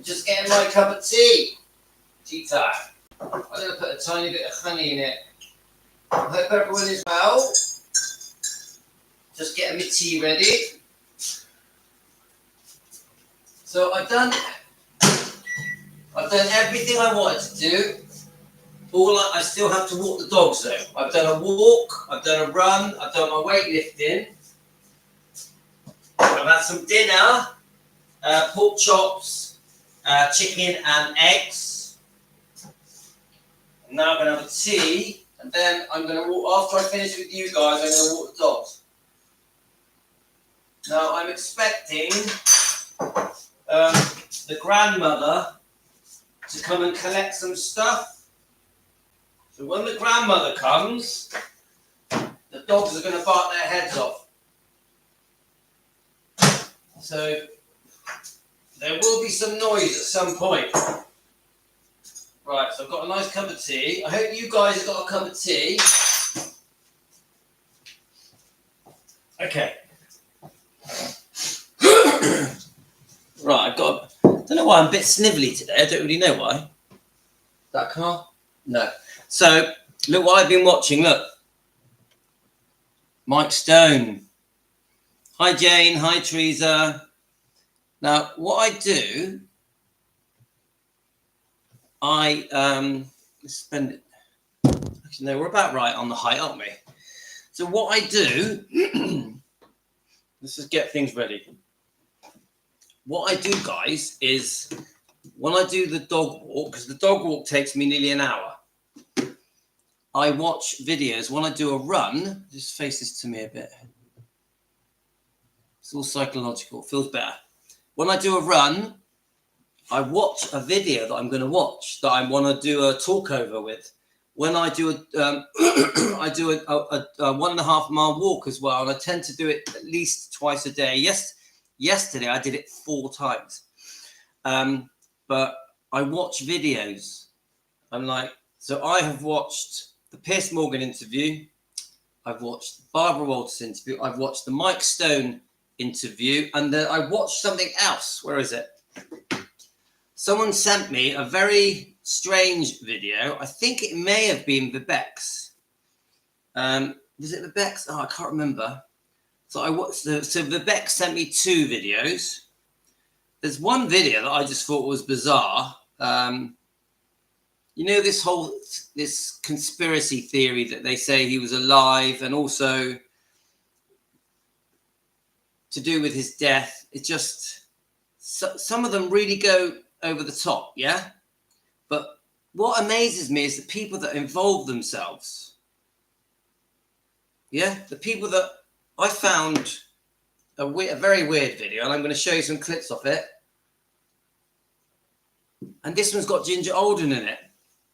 just getting my cup of tea. Tea time. I'm going to put a tiny bit of honey in it. I hope everyone is well. Just getting my tea ready. So I've done everything I wanted to do. I still have to walk the dogs though. I've done a walk, I've done a run, I've done my weightlifting. I've had some dinner, pork chops, chicken and eggs. And now I'm going to have a tea, and then I'm going to walk, after I finish with you guys, I'm going to walk the dogs. Now I'm expecting the grandmother to come and collect some stuff. So when the grandmother comes, the dogs are going to bark their heads off. So there will be some noise at some point. Right, so I've got a nice cup of tea. I hope you guys have got a cup of tea. Okay. Right, I don't know why I'm a bit snivelly today. I don't really know why. That car? No. So, look what I've been watching. Look. Mike Stone. Hi, Jane. Hi, Teresa. Now, what I do, spend it. Actually, no, we're about right on the height, aren't we? So, what I do, let's just get things ready. What I do, guys, is when I do the dog walk, because the dog walk takes me nearly an hour, I watch videos. When I do a run, just face this to me a bit. It's all psychological. It feels better. When I do a run, I watch a video that I'm going to watch that I want to do a talk over with. When I do I do a 1.5 mile walk as well, and I tend to do it at least twice a day. Yesterday I did it 4 times. But I watch videos. So I have watched the Piers Morgan interview. I've watched the Barbara Walters interview. I've watched the Mike Stone interview. And then I watched something else. Where is it? Someone sent me a very strange video. I think it may have been Vivek's. Was it Vivek's? Oh, I can't remember. So I watched so Vivek sent me 2 videos. There's one video that I just thought was bizarre. You know, this conspiracy theory that they say he was alive, and also to do with his death. It just, some of them really go over the top, yeah? But what amazes me is the people that involve themselves. Yeah? The people that I found a very weird video, and I'm going to show you some clips of it. And this one's got Ginger Alden in it.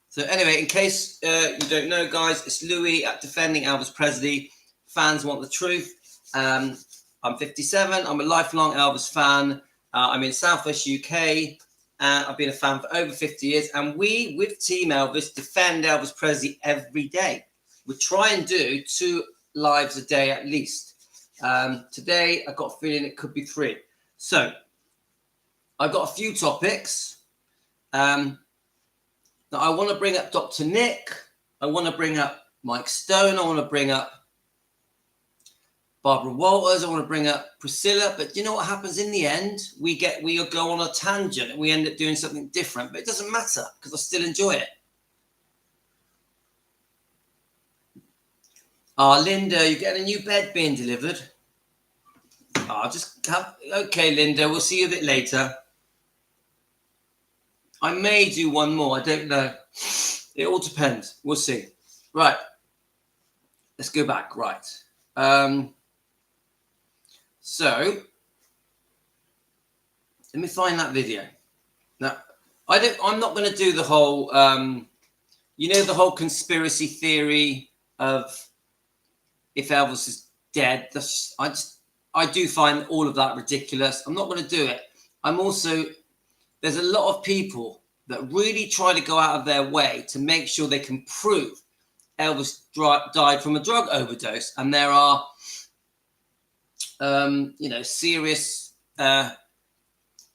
So anyway, in case you don't know, guys, it's Louis at Defending Elvis Presley. Fans want the truth. I'm 57. I'm a lifelong Elvis fan. I'm in Southwest UK. I've been a fan for over 50 years. And we, with Team Elvis, defend Elvis Presley every day. We try and do 2 lives a day at least. Today, I've got a feeling it could be 3. So, I've got a few topics. Now, I want to bring up Dr. Nick. I want to bring up Mike Stone. I want to bring up Barbara Walters. I want to bring up Priscilla. But you know what happens in the end? We go on a tangent and we end up doing something different. But it doesn't matter because I still enjoy it. Linda, you're getting a new bed being delivered. Okay, Linda, we'll see you a bit later. I may do one more. I don't know. It all depends. We'll see. Right. Let's go back. Right. So let me find that video. Now, I'm not going to do the whole, the whole conspiracy theory of if Elvis is dead. I do find all of that ridiculous. I'm not going to do it. There's a lot of people that really try to go out of their way to make sure they can prove Elvis died from a drug overdose. And there are, serious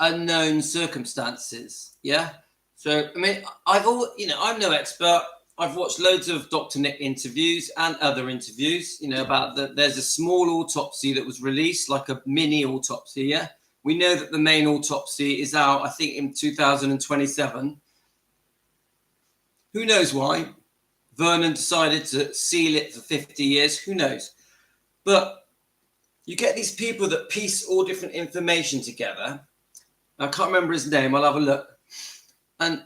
unknown circumstances. Yeah. So, I mean, I'm no expert. I've watched loads of Dr. Nick interviews and other interviews, about there's a small autopsy that was released, like a mini autopsy. Yeah. We know that the main autopsy is out, I think, in 2027. Who knows why? Vernon decided to seal it for 50 years. Who knows? But you get these people that piece all different information together. I can't remember his name. I'll have a look. And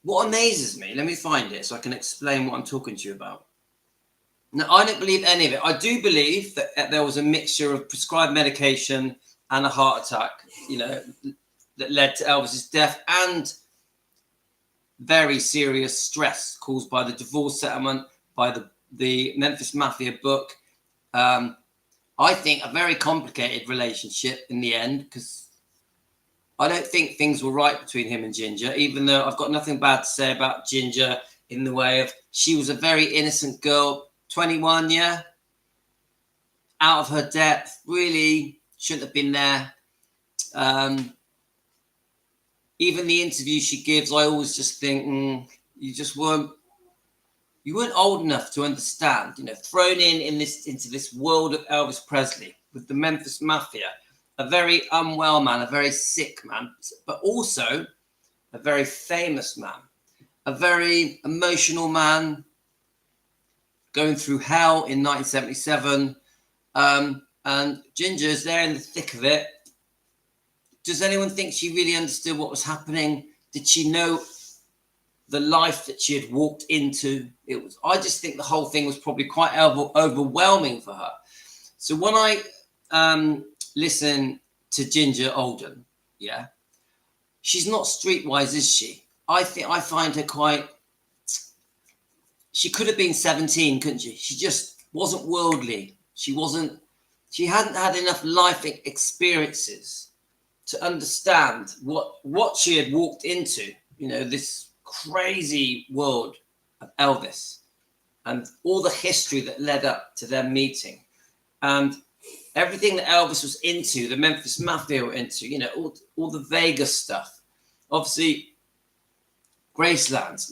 what amazes me, let me find it so I can explain what I'm talking to you about. Now, I don't believe any of it. I do believe that there was a mixture of prescribed medication and a heart attack, that led to Elvis's death, and very serious stress caused by the divorce settlement, by the Memphis Mafia book. I think a very complicated relationship in the end, because I don't think things were right between him and Ginger, even though I've got nothing bad to say about Ginger in the way of she was a very innocent girl, 21, yeah, out of her depth, really shouldn't have been there. Even the interview she gives, I always just think you weren't old enough to understand, thrown into this world of Elvis Presley with the Memphis Mafia. A very unwell man, a very sick man, but also a very famous man, a very emotional man, going through hell in 1977. And Ginger's there in the thick of it. Does anyone think she really understood what was happening? Did she know the life that she had walked into? I just think the whole thing was probably quite overwhelming for her. So when I listen to Ginger Alden, yeah, she's not streetwise, is she? I find her quite. She could have been 17, couldn't she? She just wasn't worldly. She hadn't had enough life experiences to understand what she had walked into. This crazy world of Elvis and all the history that led up to their meeting, and everything that Elvis was into, the Memphis Mafia were into, all the Vegas stuff, obviously Gracelands,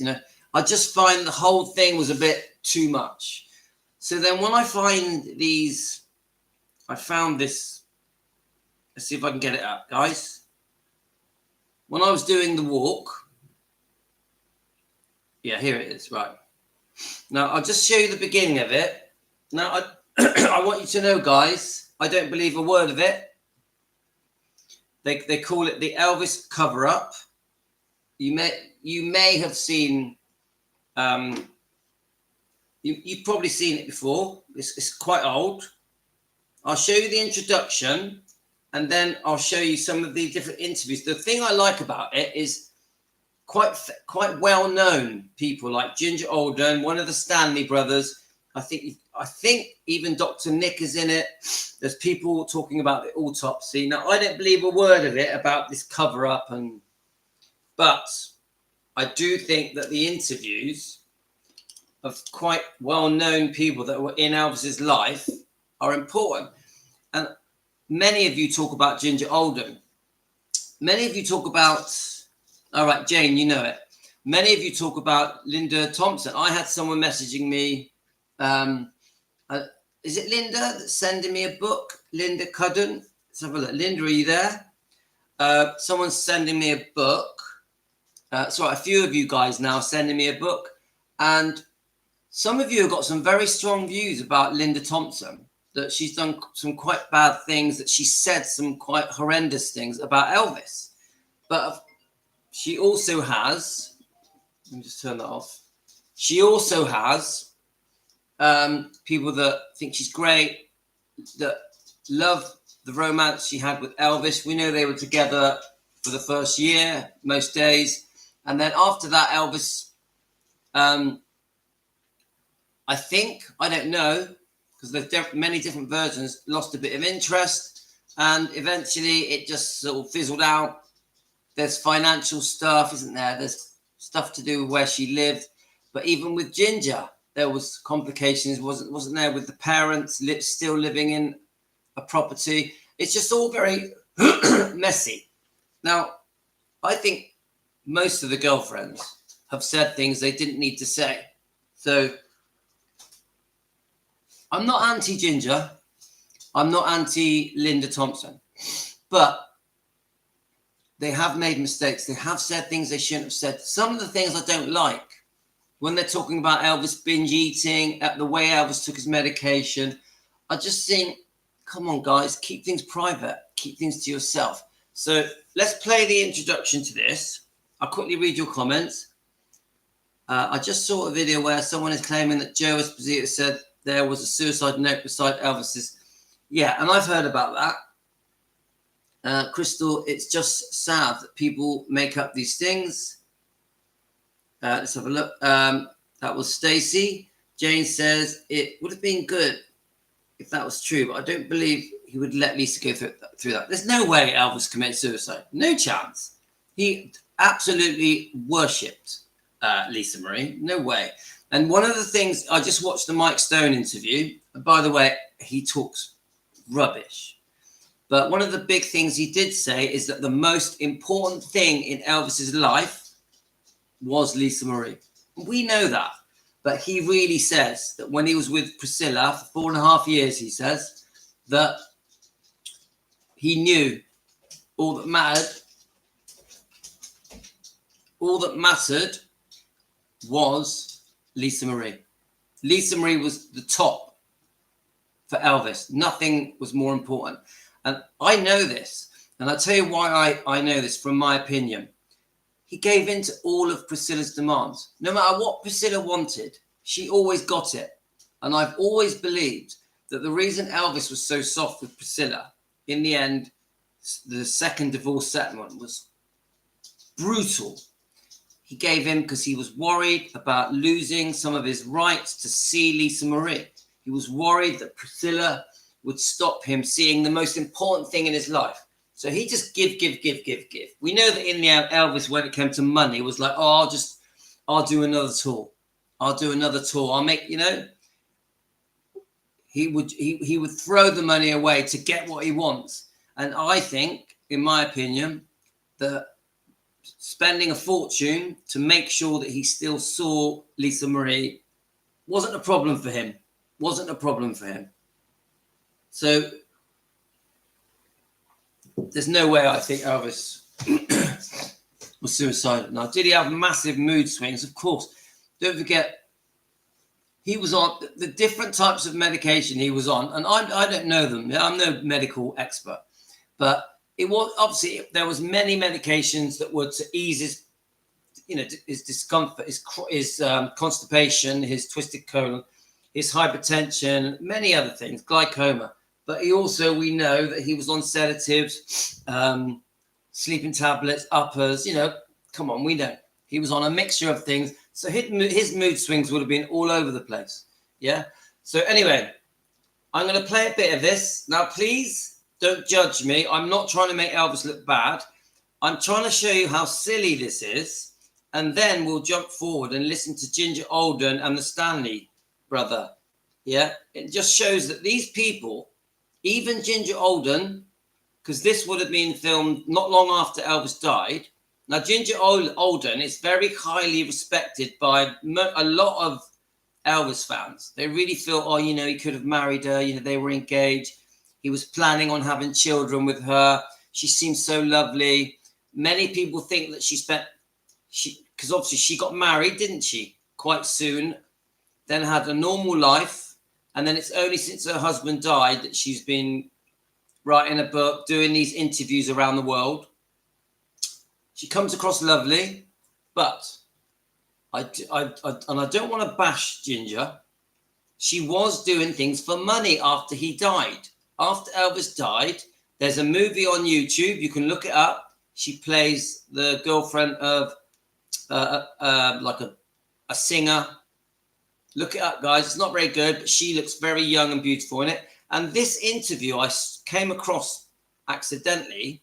I just find the whole thing was a bit too much. So then when I found this, let's see if I can get it up, guys. When I was doing the walk, yeah, here it is, right. Now, I'll just show you the beginning of it. Now, I want you to know, guys, I don't believe a word of it. They call it the Elvis cover-up. You may have seen, you've probably seen it before. It's quite old. I'll show you the introduction, and then I'll show you some of the different interviews. The thing I like about it is quite well-known people like Ginger Alden, one of the Stanley brothers. I think even Dr. Nick is in it. There's people talking about the autopsy. Now, I don't believe a word of it about this cover-up, but I do think that the interviews of quite well-known people that were in Elvis's life are important. And many of you talk about Ginger Alden. Many of you talk about, all right, Jane, you know it. Many of you talk about Linda Thompson. I had someone messaging me. Is it Linda that's sending me a book? Linda Cudden. Let's have a look. Linda, are you there? Someone's sending me a book. Sorry, a few of you guys now sending me a book. And some of you have got some very strong views about Linda Thompson, that she's done some quite bad things, that she said some quite horrendous things about Elvis. But she also has, let me just turn that off. She also has people that think she's great, that love the romance she had with Elvis. We know they were together for the first year, most days. And then after that, Elvis, I don't know, because there's many different versions, lost a bit of interest. And eventually it just sort of fizzled out. There's financial stuff, isn't there? There's stuff to do with where she lived. But even with Ginger, there was complications, wasn't there, with the parents still living in a property. It's just all very messy. Now, I think most of the girlfriends have said things they didn't need to say. So I'm not anti-Ginger. I'm not anti-Linda Thompson. But they have made mistakes. They have said things they shouldn't have said. Some of the things I don't like, when they're talking about Elvis binge eating, the way Elvis took his medication, I just think, come on, guys, keep things private. Keep things to yourself. So let's play the introduction to this. I'll quickly read your comments. I just saw a video where someone is claiming that Joe Esposito said there was a suicide note beside Elvis's. Yeah, and I've heard about that. Crystal, it's just sad that people make up these things. Let's have a look. That was Stacy. Jane says it would have been good if that was true, but I don't believe he would let Lisa go through that. There's no way Elvis committed suicide. No chance. He absolutely worshipped Lisa Marie. No way. And one of the things, I just watched the Mike Stone interview. And by the way, he talks rubbish. But one of the big things he did say is that the most important thing in Elvis's life was Lisa Marie. We know that. But he really says that when he was with Priscilla for 4.5 years, he says that he knew all that mattered was Lisa Marie. Lisa Marie was the top for Elvis. Nothing was more important. And I know this. And I'll tell you why I know this from my opinion. He gave in to all of Priscilla's demands. No matter what Priscilla wanted, she always got it. And I've always believed that the reason Elvis was so soft with Priscilla, in the end, the second divorce settlement was brutal. He gave in because he was worried about losing some of his rights to see Lisa Marie. He was worried that Priscilla would stop him seeing the most important thing in his life. So he just give. We know that in the end, Elvis, when it came to money, was like, oh, I'll do another tour. I'll make, he would throw the money away to get what he wants. And I think, in my opinion, that spending a fortune to make sure that he still saw Lisa Marie wasn't a problem for him. So there's no way I think Elvis was suicidal. Now, did he have massive mood swings? Of course. Don't forget, he was on the different types of medication he was on, and I don't know them. I'm no medical expert, but it was obviously there was many medications that were to ease his discomfort, his constipation, his twisted colon, his hypertension, many other things, glaucoma. But he also, we know that he was on sedatives, sleeping tablets, uppers, come on, we know. He was on a mixture of things. So his mood swings would have been all over the place. Yeah. So anyway, I'm going to play a bit of this. Now, please don't judge me. I'm not trying to make Elvis look bad. I'm trying to show you how silly this is. And then we'll jump forward and listen to Ginger Alden and the Stanley brother. Yeah. It just shows that these people, even Ginger Alden, because this would have been filmed not long after Elvis died. Now, Ginger Alden is very highly respected by a lot of Elvis fans. They really feel, he could have married her. They were engaged. He was planning on having children with her. She seems so lovely. Many people think that because obviously she got married, didn't she? Quite soon. Then had a normal life. And then it's only since her husband died that she's been writing a book, doing these interviews around the world. She comes across lovely, but I don't want to bash Ginger. She was doing things for money after he died. After Elvis died, there's a movie on YouTube. You can look it up. She plays the girlfriend of like a singer. Look it up, guys. It's not very good, but she looks very young and beautiful in it. And this interview I came across accidentally.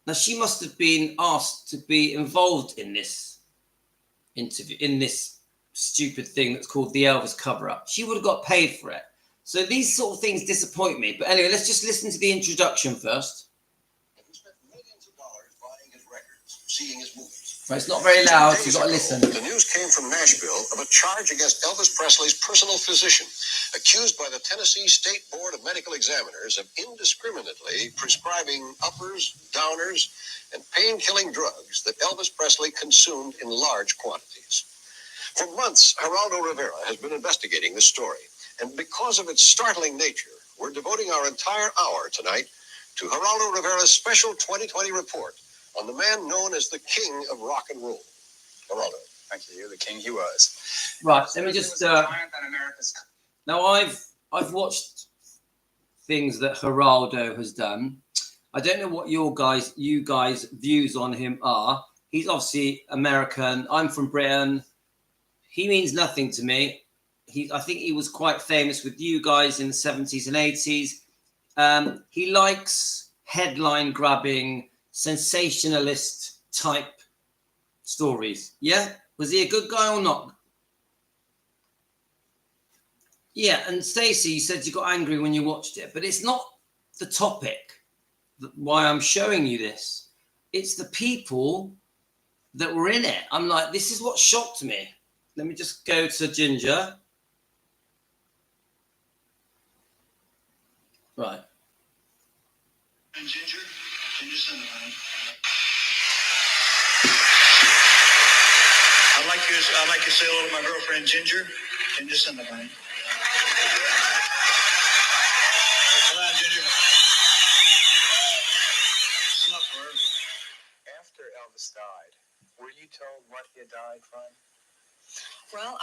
Now, she must have been asked to be involved in this interview, in this stupid thing that's called the Elvis cover-up. She would have got paid for it. So these sort of things disappoint me. But anyway, let's just listen to the introduction first. seeing his movies. Right, it's not very loud, so you've got to listen. The news came from Nashville of a charge against Elvis Presley's personal physician, accused by the Tennessee State Board of Medical Examiners of indiscriminately prescribing uppers, downers, and pain-killing drugs that Elvis Presley consumed in large quantities. For months, Geraldo Rivera has been investigating this story, and because of its startling nature, we're devoting our entire hour tonight to Geraldo Rivera's special 2020 report on the man known as the King of Rock and Roll. Geraldo. Thank you. The king he was. Right, let me just... now, I've watched things that Geraldo has done. I don't know what you guys' views on him are. He's obviously American. I'm from Britain. He means nothing to me. I think he was quite famous with you guys in the 70s and 80s. He likes headline-grabbing, sensationalist type stories. Yeah? Was he a good guy or not? Yeah, and Stacey, you said you got angry when you watched it, but it's not the topic why I'm showing you this. It's the people that were in it. I'm like, this is what shocked me. Let me just go to Ginger. Right. And Ginger Sunderland. I'd like to say hello to my girlfriend Ginger Sunderland. Come on, Ginger. Snuff for her. After Elvis died, were you told what he had died from? Well,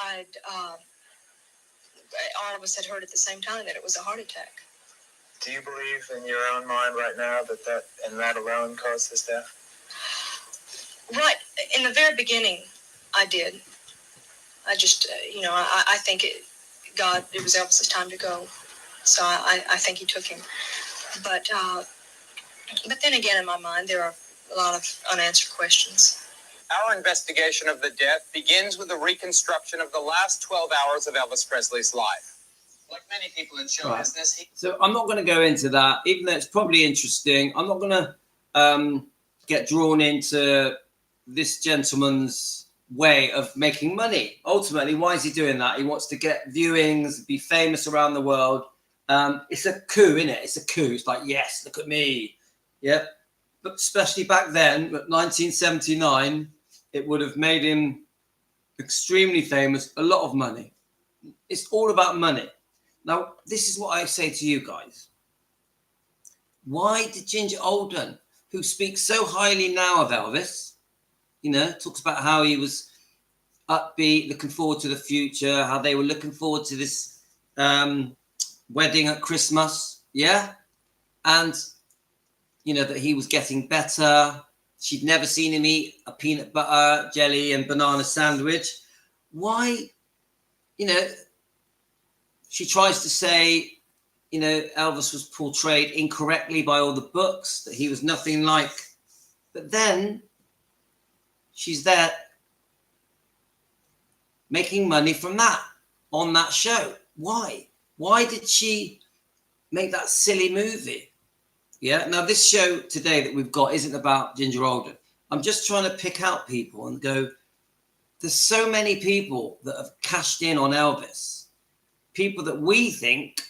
all of us had heard at the same time that it was a heart attack. Do you believe in your own mind right now that alone caused his death? Right. In the very beginning, I did. I just, I think it was Elvis's time to go. So I think he took him. But then again, in my mind, there are a lot of unanswered questions. Our investigation of the death begins with a reconstruction of the last 12 hours of Elvis Presley's life. Like many people in show business, So I'm not going to go into that, even though it's probably interesting. I'm not going to get drawn into this gentleman's way of making money. Ultimately, why is he doing that? He wants to get viewings, be famous around the world. It's a coup, isn't it? It's a coup. It's like, yes, look at me. Yep. But especially back then, 1979, it would have made him extremely famous, a lot of money. It's all about money. Now, this is what I say to you guys. Why did Ginger Alden, who speaks so highly now of Elvis, talks about how he was upbeat, looking forward to the future, how they were looking forward to this wedding at Christmas, yeah? And, that he was getting better. She'd never seen him eat a peanut butter, jelly, and banana sandwich. Why, she tries to say, Elvis was portrayed incorrectly by all the books, that he was nothing like. But then she's there making money from that on that show. Why? Why did she make that silly movie? Yeah. Now, this show today that we've got isn't about Ginger Alden. I'm just trying to pick out people and go, there's so many people that have cashed in on Elvis. People that we think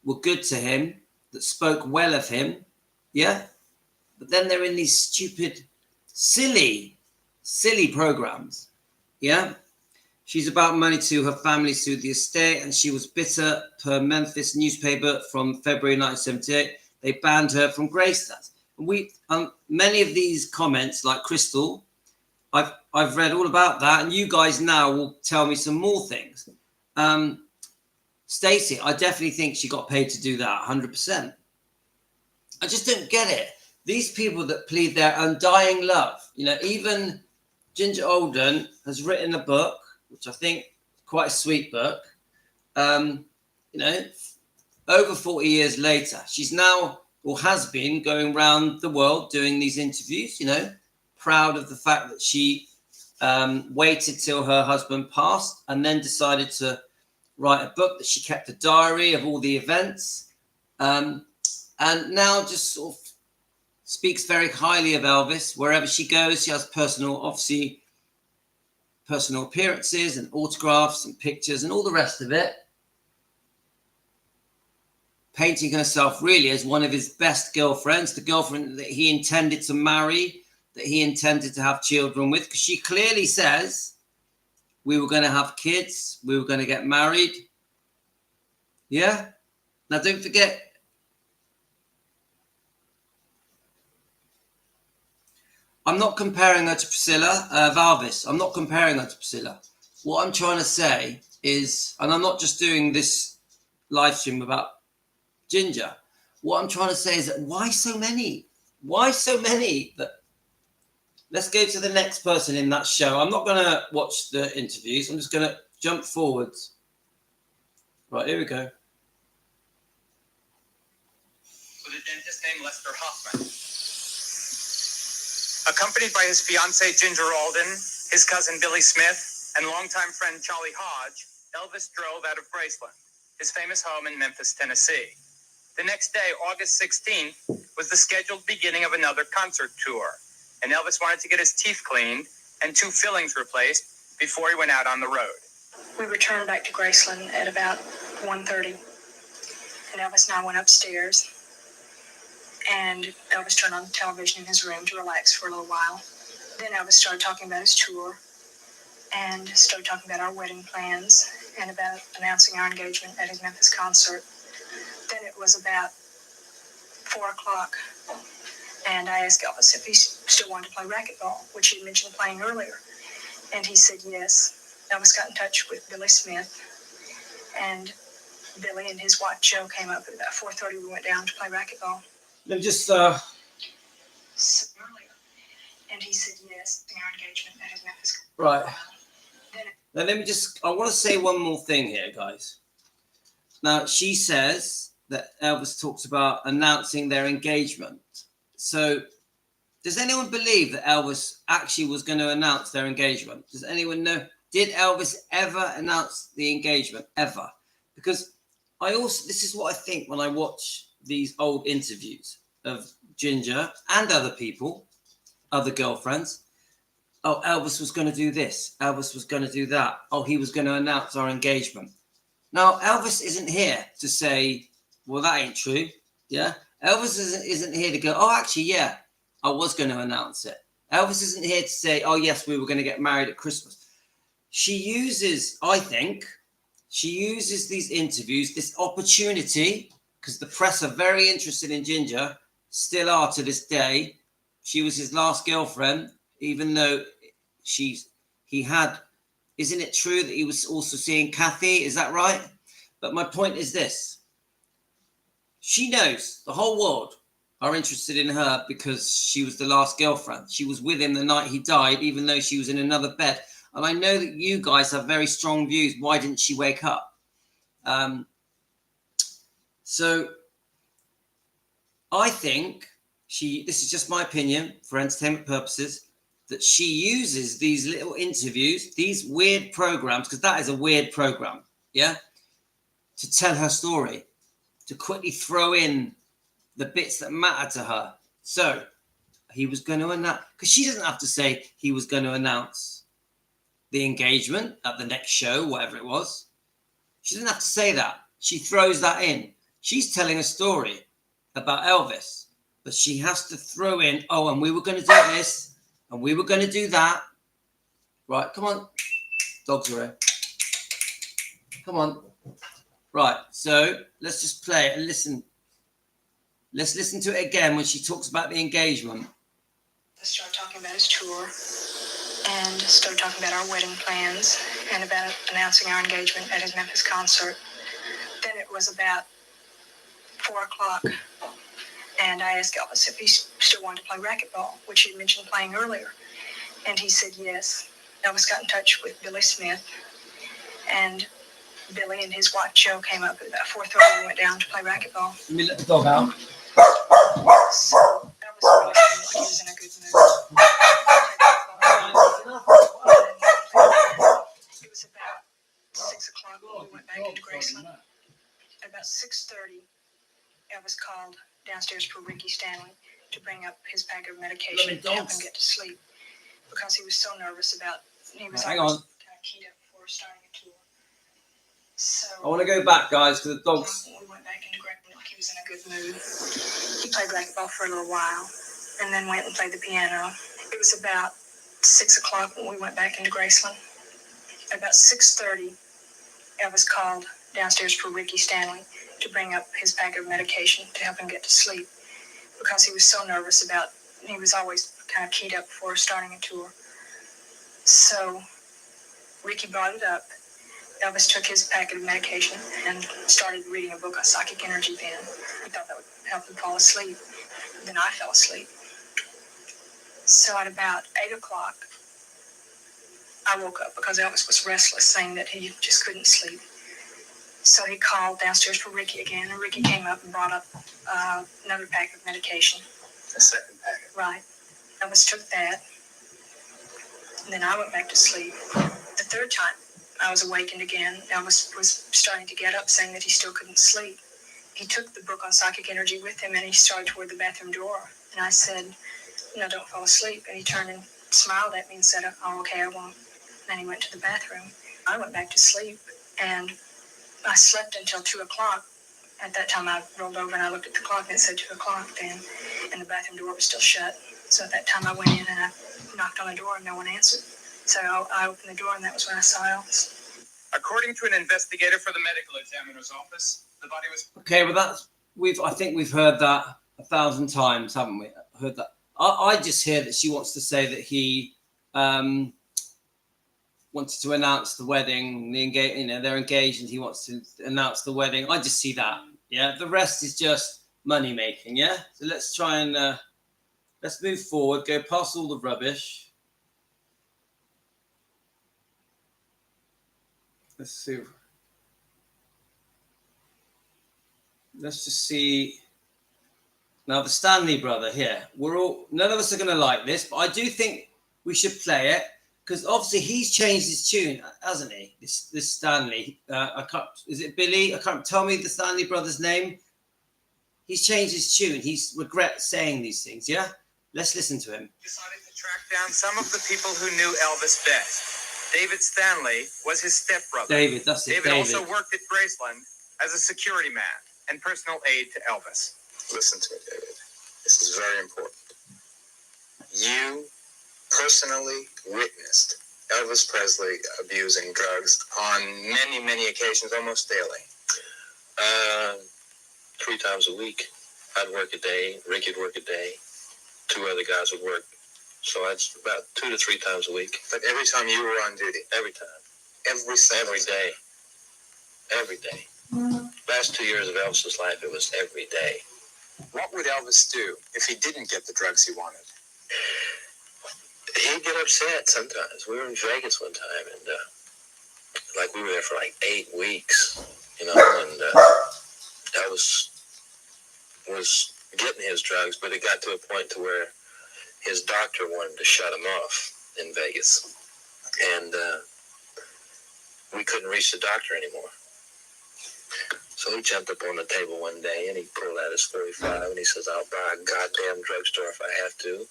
were good to him, that spoke well of him. Yeah. But then they're in these stupid, silly programs. Yeah. She's about money to her family sued the estate, and she was bitter per Memphis newspaper from February 1978. They banned her from Greystones. And many of these comments, like Crystal, I've read all about that, and you guys now will tell me some more things. Stacey, I definitely think she got paid to do that, 100%. I just don't get it. These people that plead their undying love, even Ginger Alden has written a book, which I think is quite a sweet book. Over 40 years later, she's now, or has been, going around the world doing these interviews, proud of the fact that she waited till her husband passed and then decided to write a book, that she kept a diary of all the events. And now just sort of speaks very highly of Elvis. Wherever she goes, she has personal appearances and autographs and pictures and all the rest of it. Painting herself really as one of his best girlfriends, the girlfriend that he intended to marry, that he intended to have children with, because she clearly says we were going to have kids, we were going to get married. Yeah? Now don't forget, I'm not comparing her to Priscilla Elvis. I'm not comparing her to Priscilla. What I'm trying to say is, and I'm not just doing this live stream about Ginger. What I'm trying to say is that why so many? Why so many? Let's go to the next person in that show. I'm not going to watch the interviews. I'm just going to jump forwards. Right, here we go. With a dentist named Lester Hoffman. Accompanied by his fiancée Ginger Alden, his cousin Billy Smith, and longtime friend Charlie Hodge, Elvis drove out of Graceland, his famous home in Memphis, Tennessee. The next day, August 16th, was the scheduled beginning of another concert tour, and Elvis wanted to get his teeth cleaned and 2 fillings replaced before he went out on the road. We returned back to Graceland at about 1:30, and Elvis and I went upstairs, and Elvis turned on the television in his room to relax for a little while. Then Elvis started talking about his tour and started talking about our wedding plans and about announcing our engagement at his Memphis concert. Then it was about 4 o'clock, and I asked Elvis if he still wanted to play racquetball, which he had mentioned playing earlier, and he said yes. Elvis got in touch with Billy Smith, and Billy and his wife Joe came up at about 4:30. We went down to play racquetball. Let me just Earlier, and he said yes to our engagement at his Memphis. right. Now let me just. I want to say one more thing here, guys. Now she says that Elvis talks about announcing their engagement. So, does anyone believe that Elvis actually was going to announce their engagement? Does anyone know? Did Elvis ever announce the engagement? Ever? Because this is what I think when I watch these old interviews of Ginger and other people, other girlfriends. Oh, Elvis was going to do this. Elvis was going to do that. Oh, he was going to announce our engagement. Now, Elvis isn't here to say, well, that ain't true. Yeah. Elvis isn't here to go, oh, actually, yeah, I was going to announce it. Elvis isn't here to say, oh, yes, we were going to get married at Christmas. I think she uses these interviews, this opportunity, because the press are very interested in Ginger, still are to this day. She was his last girlfriend, even though isn't it true that he was also seeing Kathy? Is that right? But my point is this. She knows the whole world are interested in her because she was the last girlfriend. She was with him the night he died, even though she was in another bed. And I know that you guys have very strong views. Why didn't she wake up? So I think this is just my opinion for entertainment purposes, that she uses these little interviews, these weird programs, because that is a weird program, yeah, to tell her story, to quickly throw in the bits that matter to her. So he was going to announce, because she doesn't have to say he was going to announce the engagement at the next show, whatever it was. She doesn't have to say that. She throws that in. She's telling a story about Elvis, but she has to throw in, oh, and we were going to do this, and we were going to do that. Right, come on. Dogs are here. Come on. Right, so let's just play it and listen. Let's listen to it again when she talks about the engagement. Let's start talking about his tour and start talking about our wedding plans and about announcing our engagement at his Memphis concert. Then it was about 4 o'clock, and I asked Elvis if he still wanted to play racquetball, which he had mentioned playing earlier, and he said yes. Elvis got in touch with Billy Smith, and Billy and his wife Joe came up at about 4:30. We went down to play racquetball. Let me let the dog out. So Elvis really seemed like he was in a good mood. It was about 6 o'clock when we went back into Graceland. At about 6:30, Elvis called downstairs for Ricky Stanley to bring up his pack of medication to help him get to sleep because he was so nervous about. He was Hang always on. kind of keyed up before starting a tour. So I want to go back, guys, because the dogs. we went back into Graceland like he was in a good mood. He played racquetball for a little while, and then went and played the piano. It was about 6 o'clock when we went back into Graceland. At about 6:30, Elvis called downstairs for Ricky Stanley to bring up his pack of medication to help him get to sleep because he was so nervous about. He was always kind of keyed up before starting a tour. So Ricky brought it up. Elvis took his packet of medication and started reading a book on psychic energy then. He thought that would help him fall asleep. Then I fell asleep. So at about 8 o'clock, I woke up because Elvis was restless, saying that he just couldn't sleep. So he called downstairs for Ricky again, and Ricky came up and brought up another pack of medication. A second packet. Right. Elvis took that, and then I went back to sleep. The third time, I was awakened again. Elvis was starting to get up, saying that he still couldn't sleep. He took the book on psychic energy with him, and he started toward the bathroom door. And I said, don't fall asleep. And he turned and smiled at me and said, oh, okay, I won't. And then he went to the bathroom. I went back to sleep, and I slept until 2 o'clock. At that time, I rolled over and I looked at the clock, and it said 2 o'clock then, and the bathroom door was still shut. So at that time, I went in and I knocked on the door, and no one answered. So I opened the door, and that was when I saw Elvis. According to an investigator for the medical examiner's office, the body was... Okay, well, I think we've heard that 1,000 times, haven't we? Heard that. I just hear that she wants to say that he wanted to announce the wedding, they're engaged, and he wants to announce the wedding. I just see that. Yeah, the rest is just money making. Yeah, so let's try and let's move forward. Go past all the rubbish. Let's see. Let's just see. Now the Stanley brother here. None of us are going to like this, but I do think we should play it. Because obviously he's changed his tune, hasn't he? This Stanley. I can't. Is it Billy? I can't. Tell me the Stanley brother's name. He's changed his tune. He's regrets saying these things. Yeah. Let's listen to him. Decided to track down some of the people who knew Elvis best. David Stanley was his stepbrother. David, that's it. David also worked at Graceland as a security man and personal aide to Elvis. Listen to me, David. This is very important. You personally witnessed Elvis Presley abusing drugs on many, many occasions, almost daily. 3 times a week. I'd work a day, Ricky'd work a day, 2 other guys would work. So that's about 2 to 3 times a week. But every time you were on duty? Every time. Every day. Every day. Last 2 years of Elvis's life, it was every day. What would Elvis do if he didn't get the drugs he wanted? He'd get upset sometimes. We were in Vegas one time, and we were there for 8 weeks, and Elvis was getting his drugs, but it got to a point to where his doctor wanted to shut him off in Vegas, and we couldn't reach the doctor anymore. So he jumped up on the table one day, and he pulled out his .35, and he says, "I'll buy a goddamn drugstore if I have to."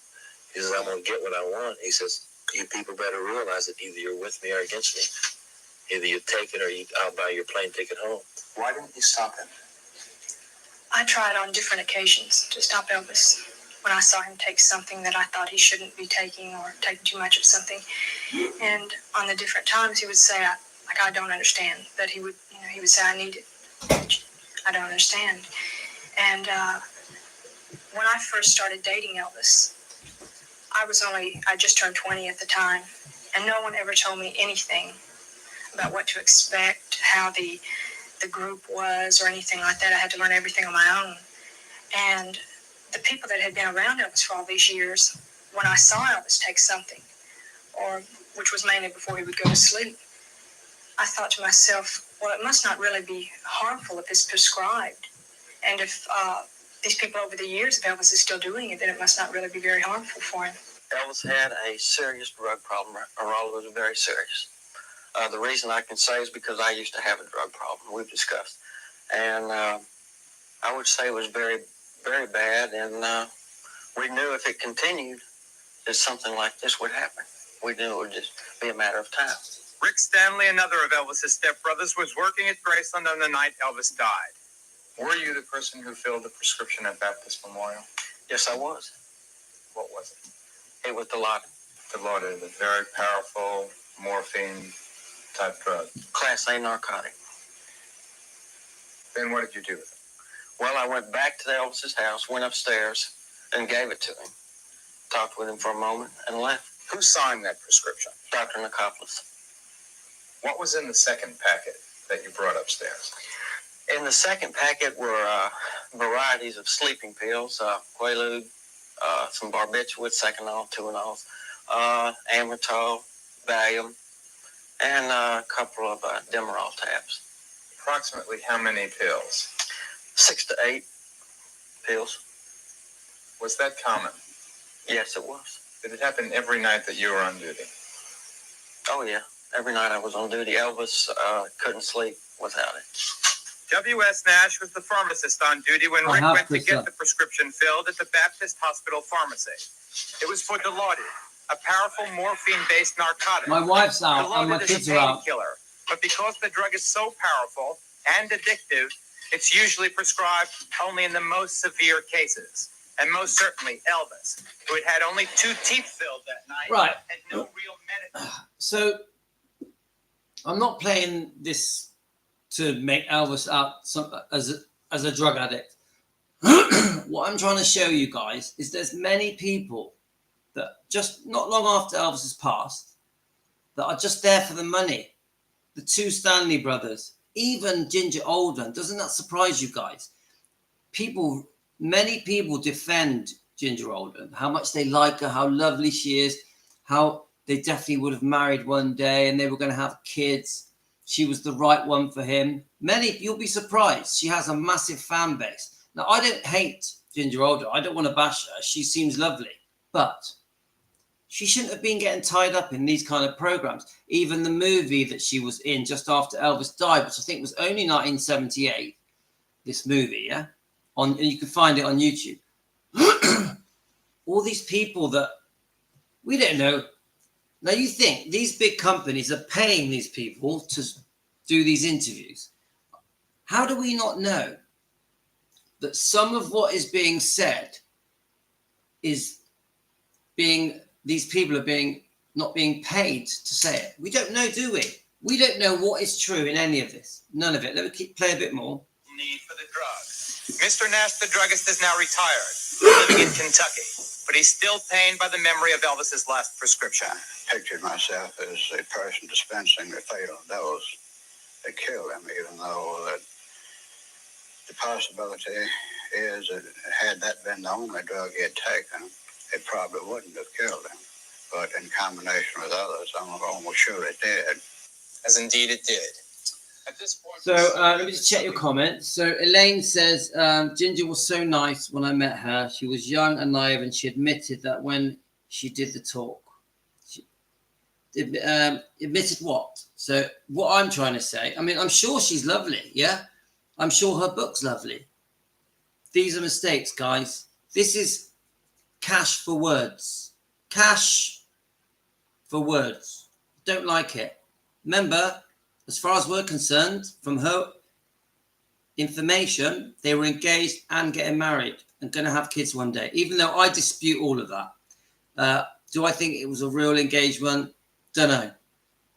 He says, "I'm going to get what I want." He says, "You people better realize that either you're with me or against me. Either you take it or I'll buy your plane ticket home." Why didn't you stop him? I tried on different occasions to stop Elvis when I saw him take something that I thought he shouldn't be taking or taking too much of something. And on the different times he would say, I don't understand. That he would say, "I need it. I don't understand." And when I first started dating Elvis, I just turned 20 at the time, and no one ever told me anything about what to expect, how the group was, or anything like that. I had to learn everything on my own. And the people that had been around Elvis for all these years, when I saw Elvis take something, which was mainly before he would go to sleep, I thought to myself, well, it must not really be harmful if it's prescribed. And if these people over the years, if Elvis is still doing it, then it must not really be very harmful for him. Elvis had a serious drug problem, or all of it was very serious. The reason I can say is because I used to have a drug problem, we've discussed. And I would say it was very, very bad. And we knew if it continued, that something like this would happen. We knew it would just be a matter of time. Rick Stanley, another of Elvis's stepbrothers, was working at Graceland on the night Elvis died. Were you the person who filled the prescription at Baptist Memorial? Yes, I was. What was it? It was Dilaudid. Dilaudid, the very powerful morphine-type drug. Class A narcotic. Then what did you do with it? Well, I went back to Elvis's house, went upstairs, and gave it to him. Talked with him for a moment, and left. Who signed that prescription? Dr. Nicopoulos. What was in the second packet that you brought upstairs? In the second packet were varieties of sleeping pills, Quaalude, some barbiturates, Seconal, Tuinal, Amortol, Valium, and a couple of Demerol tabs. Approximately how many pills? 6 to 8 pills. Was that common? Yes, it was. Did it happen every night that you were on duty? Oh, yeah. Every night I was on duty. Elvis couldn't sleep without it. W.S. Nash was the pharmacist on duty when Rick went to get the prescription filled at the Baptist Hospital Pharmacy. It was for Dilaudid, a powerful morphine-based narcotic. My wife's out and my Dilaudid kids is a are out. painkiller, but because the drug is so powerful and addictive, it's usually prescribed only in the most severe cases. And most certainly Elvis, who had only 2 teeth filled that night, Right. had no real medicine. So I'm not playing this to make Elvis out as a drug addict. What I'm trying to show you guys is there's many people that just not long after Elvis has passed that are just there for the money. The 2 Stanley brothers, even Ginger Alden. Doesn't that surprise you guys? Many people defend Ginger Alden, how much they like her, how lovely she is, how they definitely would have married one day and they were going to have kids. She was the right one for him. You'll be surprised. She has a massive fan base. Now, I don't hate Ginger Alden. I don't want to bash her. She seems lovely. But she shouldn't have been getting tied up in these kind of programs. Even the movie that she was in just after Elvis died, which I think was only 1978, this movie, yeah? And you can find it on YouTube. All these people that we don't know. Now, you think these big companies are paying these people to do these interviews. How do we not know that some of what is being said is these people are not being paid to say it? We don't know, do we? We don't know what is true in any of this. None of it. Let me play a bit more. Need for the drug. Mr. Nash, the druggist, is now retired, living in Kentucky, but he's still pained by the memory of Elvis's last prescription. I pictured myself as a person dispensing the fatal dose that killed him, even though that the possibility is that had that been the only drug he had taken, it probably wouldn't have killed him. But in combination with others, I'm almost sure it did. As indeed it did. At this point, So let me just check your comments. So Elaine says, Ginger was so nice when I met her. She was young and naive, and she admitted that when she did the talk. She admitted what? So what I'm trying to say, I mean, I'm sure she's lovely, yeah? I'm sure her book's lovely. These are mistakes, guys. This is cash for words. Cash for words. Don't like it. Remember, as far as we're concerned, from her information, they were engaged and getting married and going to have kids one day, even though I dispute all of that. Do I think it was a real engagement? Don't know.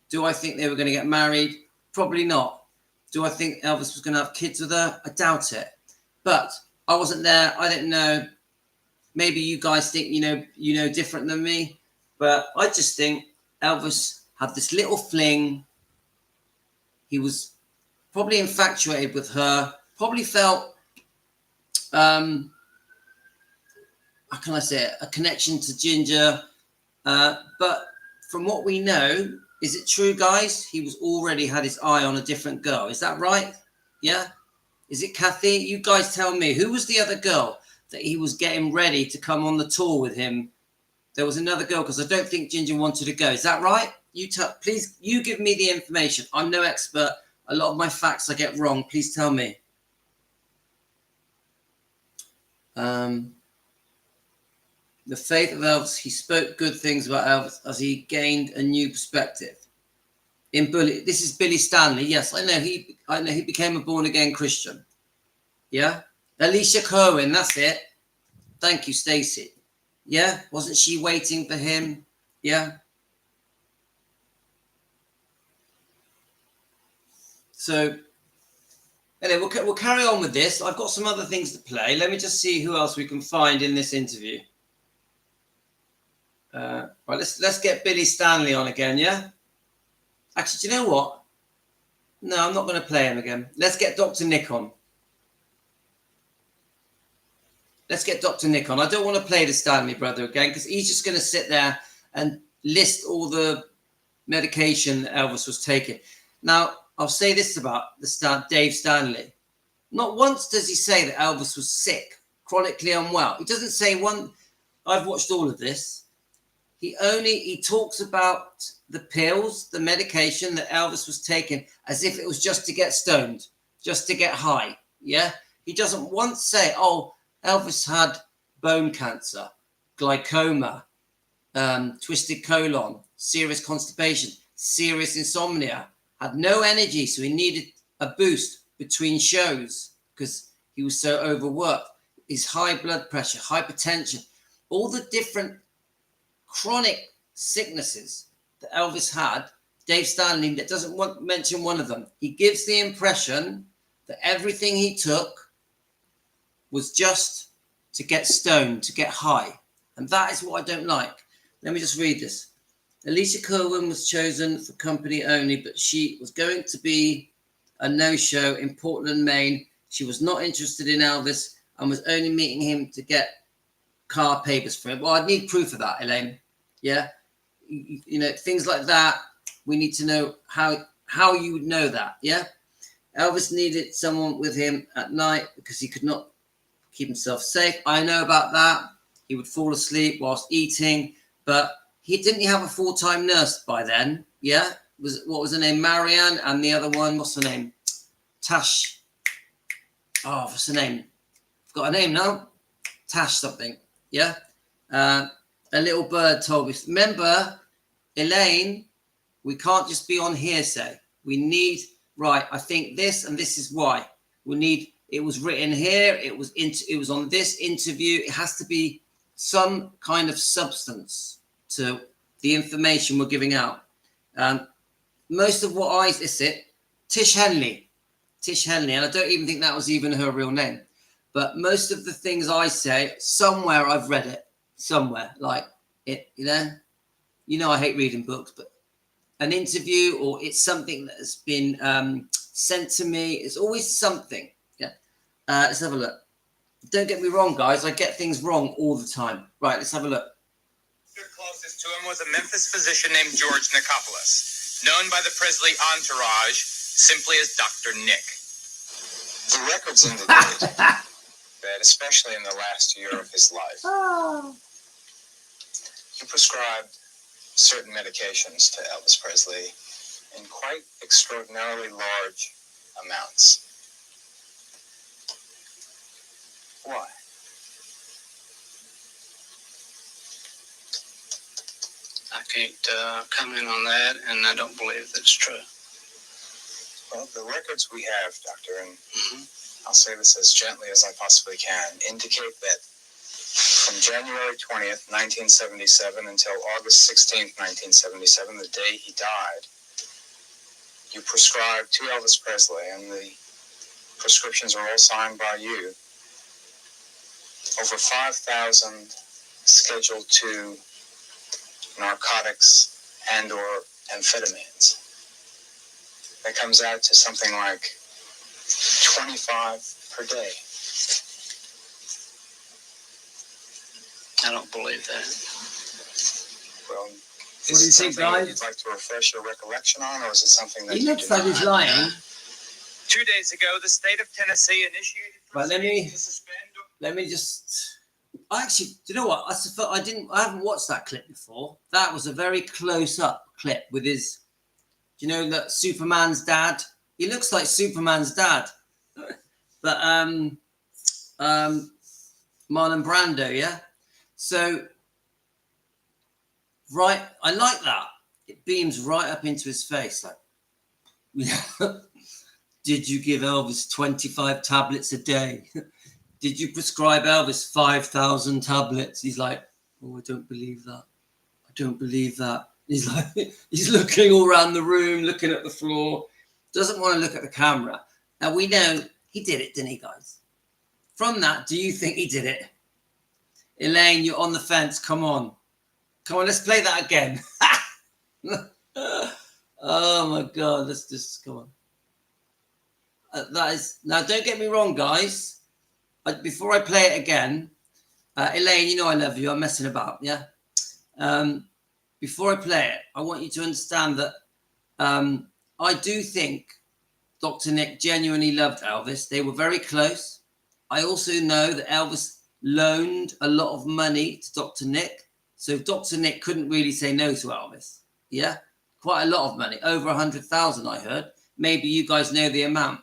Do I think they were going to get married? Probably not. Do I think Elvis was going to have kids with her? I doubt it. But I wasn't there. I didn't know. Maybe you guys think you know different than me. But I just think Elvis had this little fling. He was probably infatuated with her, probably felt, how can I say it, a connection to Ginger. But from what we know, is it true, guys? He was already had his eye on a different girl. Is that right? Yeah? Is it Kathy? You guys tell me. Who was the other girl that he was getting ready to come on the tour with him? There was another girl, because I don't think Ginger wanted to go. Is that right? Please, you give me the information. I'm no expert. A lot of my facts I get wrong. Please tell me. The faith of Elvis. He spoke good things about Elvis as he gained a new perspective. This is Billy Stanley. Yes, I know he became a born again Christian. Yeah. Alicia Cohen. That's it. Thank you, Stacey. Yeah. Wasn't she waiting for him? Yeah. So anyway, we'll carry on with this. I've got some other things to play. Let me just see who else we can find in this interview. Right, let's get Billy Stanley on again, yeah? Actually, do you know what? No, I'm not going to play him again. Let's get Dr. Nick on. Let's get Dr. Nick on. I don't want to play the Stanley brother again because he's just going to sit there and list all the medication that Elvis was taking. Now, I'll say this about Dave Stanley. Not once does he say that Elvis was sick, chronically unwell. He doesn't say one. I've watched all of this. He talks about the pills, the medication that Elvis was taking as if it was just to get stoned, just to get high. Yeah. He doesn't once say, oh, Elvis had bone cancer, glaucoma, twisted colon, serious constipation, serious insomnia, had no energy. So he needed a boost between shows because he was so overworked. His high blood pressure, hypertension, all the different chronic sicknesses that Elvis had, Dave Stanley doesn't mention one of them. He gives the impression that everything he took was just to get stoned, to get high. And that is what I don't like. Let me just read this. Alicia Cohen was chosen for company only, but she was going to be a no-show in Portland, Maine. She was not interested in Elvis and was only meeting him to get car papers for him. Well, I'd need proof of that, Elaine. Yeah. You know, things like that. We need to know how you would know that. Yeah. Elvis needed someone with him at night because he could not keep himself safe. I know about that. He would fall asleep whilst eating, but he didn't have a full-time nurse by then. Yeah. What was her name? Marianne, and the other one, what's her name? Tash. Oh, what's her name? I've got a name now. Tash something. Yeah. A little bird told me. Remember, Elaine, we can't just be on hearsay. We need, right, I think this, and this is why. We need, it was written here, it was on this interview. It has to be some kind of substance to the information we're giving out. Most of what Tish Henley, and I don't even think that was even her real name. But most of the things I say, somewhere I've read it, somewhere, like it, you know, I hate reading books, but an interview or it's something that has been sent to me. It's always something. Yeah. Let's have a look. Don't get me wrong, guys. I get things wrong all the time. Right. Let's have a look. Closest to him was a Memphis physician named George Nicopolis, known by the Presley entourage simply as Dr. Nick. The records indicate that, especially in the last year of his life, he prescribed certain medications to Elvis Presley in quite extraordinarily large amounts. Why? I can't comment on that, and I don't believe that's true. Well, the records we have, Doctor, and I'll say this as gently as I possibly can, indicate that from January 20th, 1977 until August 16th, 1977, the day he died, you prescribed to Elvis Presley, and the prescriptions are all signed by you, over 5,000 Schedule II narcotics and or amphetamines. That comes out to something like 25 per day. I don't believe that. Well, What do you think, guys? You'd like to refresh your recollection on, or is it something that He looks like he's lying. 2 days ago, the state of Tennessee initiated Right, proceedings to suspend. Let me just. Actually, do you know what? I haven't watched that clip before. That was a very close-up clip with his. Do you know that Superman's dad? He looks like Superman's dad. But Marlon Brando, yeah. So Right, I like that. It beams right up into his face. Like, did you give Elvis 25 tablets a day? Did you prescribe Elvis 5,000 tablets? He's like, oh, I don't believe that. I don't believe that. He's like, he's looking all around the room, looking at the floor, doesn't want to look at the camera. Now we know he did it, didn't he, guys? From that, do you think he did it? Elaine, you're on the fence. Come on. Come on, let's play that again. Oh my God, let's just come on. That is, now don't get me wrong, guys. Before I play it again, Elaine, you know I love you. I'm messing about, yeah? Before I play it, I want you to understand that I do think Dr. Nick genuinely loved Elvis. They were very close. I also know that Elvis loaned a lot of money to Dr. Nick. So Dr. Nick couldn't really say no to Elvis. Yeah? Quite a lot of money. Over 100,000, I heard. Maybe you guys know the amount.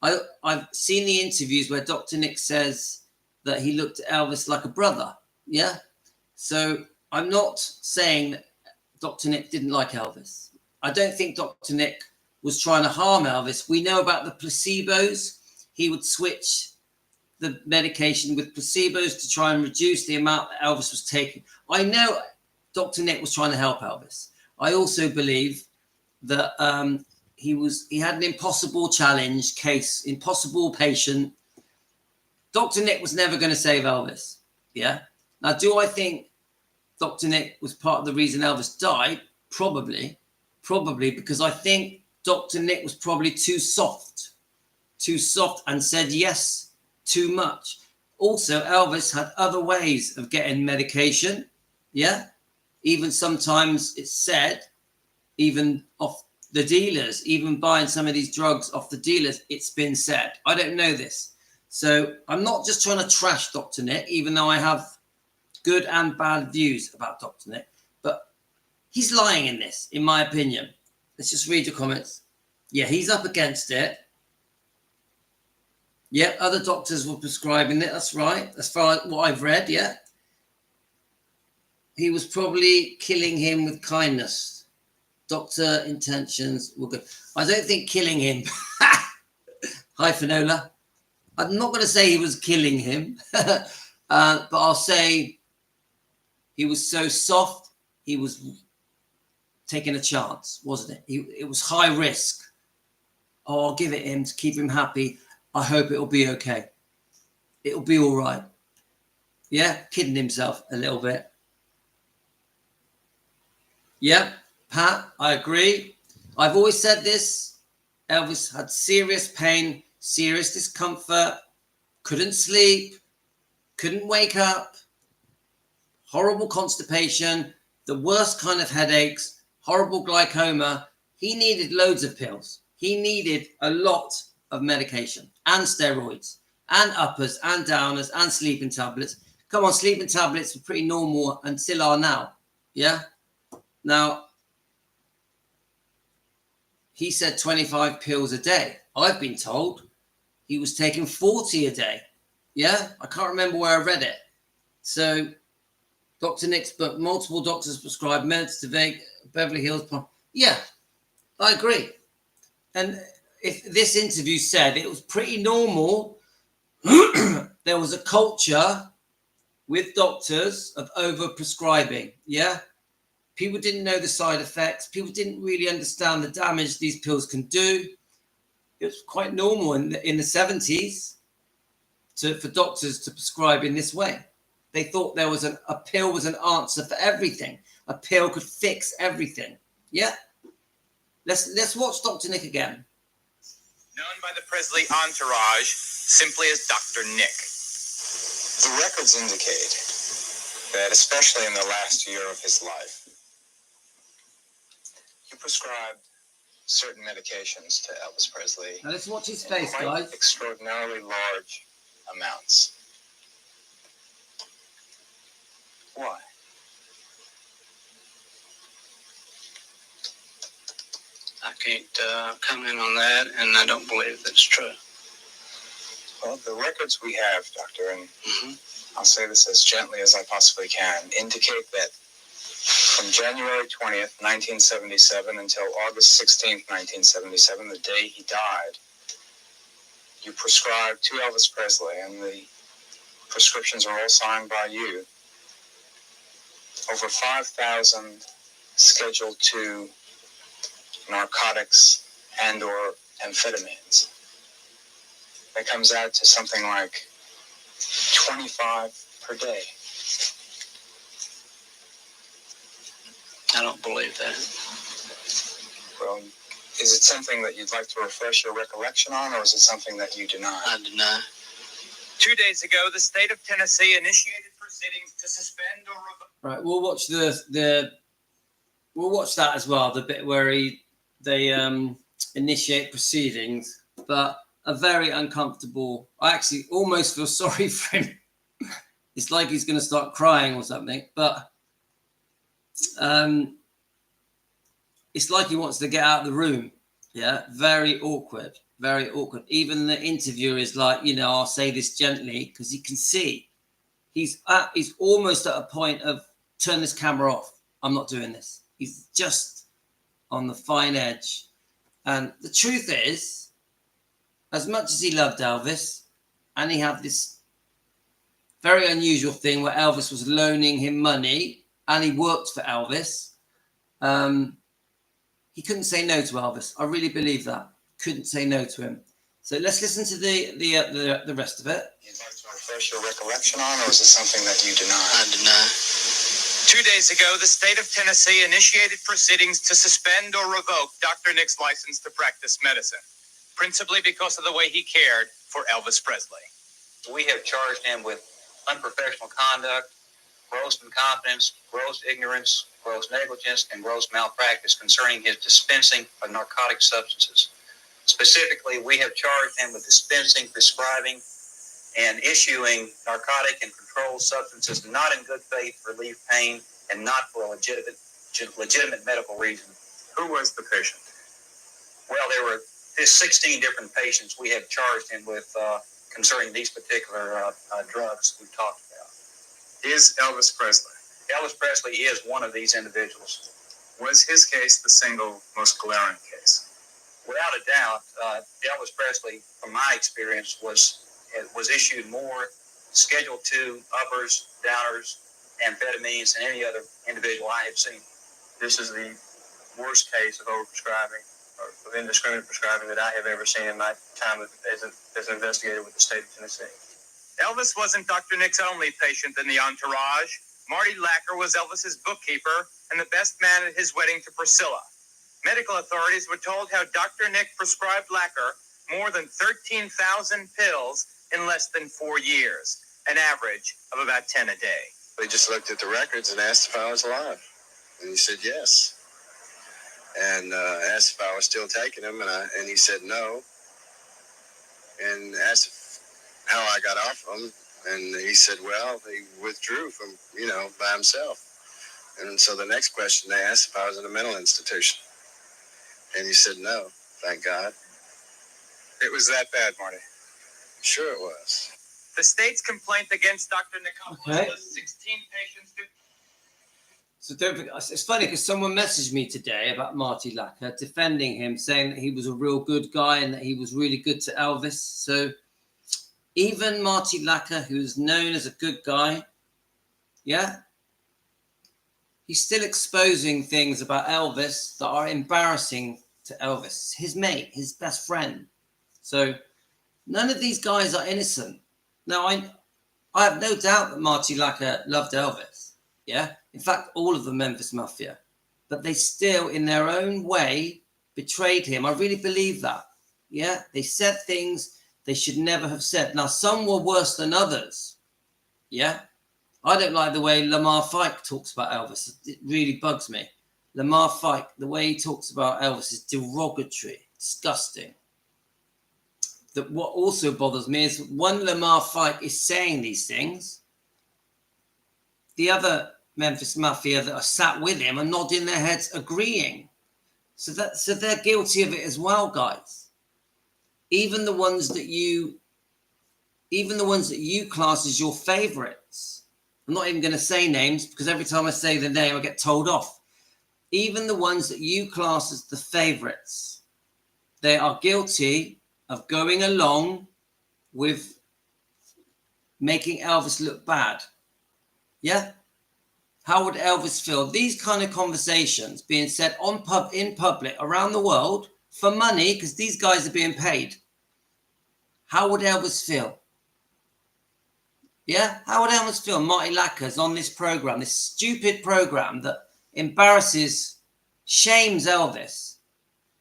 I've seen the interviews where Dr. Nick says that he looked at Elvis like a brother. Yeah? So I'm not saying that Dr. Nick didn't like Elvis. I don't think Dr. Nick was trying to harm Elvis. We know about the placebos. He would switch the medication with placebos to try and reduce the amount that Elvis was taking. I know Dr. Nick was trying to help Elvis. I also believe that he had an impossible challenge case, impossible patient. Dr. Nick was never going to save Elvis. Yeah. Now, do I think Dr. Nick was part of the reason Elvis died? Probably because I think Dr. Nick was probably too soft and said yes too much. Also, Elvis had other ways of getting medication. Yeah. Even sometimes it's said, even off the dealers, even buying some of these drugs off the dealers, it's been said. I don't know this. So I'm not just trying to trash Dr. Nick, even though I have good and bad views about Dr. Nick, but he's lying in this, in my opinion. Let's just read your comments. Yeah, he's up against it. Yeah, other doctors were prescribing it. That's right. As far as what I've read, yeah. He was probably killing him with kindness. Doctor intentions were good. I don't think killing him. Hi, Finola. I'm not going to say he was killing him, but I'll say he was so soft, he was taking a chance, wasn't it? It was high risk. Oh, I'll give it him to keep him happy. I hope it'll be okay. It'll be all right. Yeah, kidding himself a little bit. Yeah, Pat, I agree. I've always said this. Elvis had serious pain, serious discomfort, couldn't sleep, couldn't wake up, horrible constipation, the worst kind of headaches, horrible glaucoma. He needed loads of pills. He needed a lot of medication and steroids and uppers and downers and sleeping tablets. Come on, sleeping tablets were pretty normal and still are now. Yeah? Now, he said 25 pills a day. I've been told he was taking 40 a day. Yeah? I can't remember where I read it. So, Dr. Nick's book, multiple doctors prescribed meds to Beverly Hills. Yeah, I agree. And if this interview said it was pretty normal, there was a culture with doctors of over-prescribing. Yeah? People didn't know the side effects. People didn't really understand the damage these pills can do. It was quite normal in the 70s for doctors to prescribe in this way. They thought there was a pill was an answer for everything. A pill could fix everything. Yeah? Let's watch Dr. Nick again. Known by the Presley entourage simply as Dr. Nick. The records indicate that, especially in the last year of his life, he prescribed certain medications to Elvis Presley. Now let's watch his face, quite guys. Extraordinarily large amounts. Why? I can't comment on that, and I don't believe that's true. Well, the records we have, Doctor, and I'll say this as gently as I possibly can, indicate that From January 20th, 1977 until August 16th, 1977, the day he died, you prescribed to Elvis Presley, and the prescriptions are all signed by you, over 5,000 Schedule II narcotics and or amphetamines. That comes out to something like 25 per day. I don't believe that. Well, is it something that you'd like to refresh your recollection on, or is it something that you deny? I deny. 2 days ago, the state of Tennessee initiated proceedings to suspend or revoke. Right, we'll watch we'll watch that as well. The bit where they initiate proceedings, but a very uncomfortable. I actually almost feel sorry for him. It's like he's going to start crying or something, but it's like he wants to get out of the room. Yeah, very awkward, very awkward. Even the interviewer is like, I'll say this gently, because he can see he's almost at a point of turn this camera off. I'm not doing this. He's just on the fine edge. And the truth is, as much as he loved Elvis, and he had this very unusual thing where Elvis was loaning him money and he worked for Elvis, he couldn't say no to Elvis. I really believe that. Couldn't say no to him. So let's listen to the rest of it. You'd like to refresh your recollection on, or is it something that you deny? I deny. 2 days ago, the state of Tennessee initiated proceedings to suspend or revoke Dr. Nick's license to practice medicine, principally because of the way he cared for Elvis Presley. We have charged him with unprofessional conduct, gross incompetence, gross ignorance, gross negligence, and gross malpractice concerning his dispensing of narcotic substances. Specifically, we have charged him with dispensing, prescribing, and issuing narcotic and controlled substances not in good faith to relieve pain and not for a legitimate medical reason. Who was the patient? Well, there were 16 different patients we have charged him with concerning these particular drugs we've talked about. Is Elvis Presley? Elvis Presley is one of these individuals. Was his case the single most glaring case? Without a doubt, Elvis Presley, from my experience, was issued more Schedule II uppers, downers, amphetamines than any other individual I have seen. This is the worst case of overprescribing or of indiscriminate prescribing that I have ever seen in my time as an investigator with the state of Tennessee. Elvis wasn't Dr. Nick's only patient in the entourage. Marty Lacker was Elvis's bookkeeper and the best man at his wedding to Priscilla. Medical authorities were told how Dr. Nick prescribed Lacker more than 13,000 pills in less than 4 years, an average of about 10 a day. They just looked at the records and asked if I was alive. And he said yes. And asked if I was still taking them, and he said no. And asked how I got off them, and he said, well, he withdrew from, by himself. And so the next question they asked if I was in a mental institution. And he said no, thank God. It was that bad, Marty? Sure it was. The state's complaint against Dr. Nick lists 16 patients. So don't forget, it's funny because someone messaged me today about Marty Lacker, defending him, saying that he was a real good guy and that he was really good to Elvis. So even Marty Lacker, who's known as a good guy, he's still exposing things about Elvis that are embarrassing to Elvis, his mate, his best friend. So none of these guys are innocent. Now, I have no doubt that Marty Lacker loved Elvis. Yeah. In fact, all of the Memphis Mafia. But they still, in their own way, betrayed him. I really believe that. Yeah. They said things they should never have said. Now, some were worse than others. Yeah. I don't like the way Lamar Fike talks about Elvis. It really bugs me. Lamar Fike, the way he talks about Elvis is derogatory, disgusting. That what also bothers me is when Lamar Fike is saying these things, the other Memphis Mafia that are sat with him are nodding their heads, agreeing. So they're guilty of it as well, guys. Even the ones that you class as your favorites, I'm not even going to say names because every time I say the name, I get told off. Even the ones that you class as the favorites, they are guilty of going along with making Elvis look bad. Yeah? How would Elvis feel? These kind of conversations being said in public around the world for money, because these guys are being paid. How would Elvis feel? Yeah? How would Elvis feel? Marty Lacker's on this program, this stupid program that embarrasses, shames Elvis.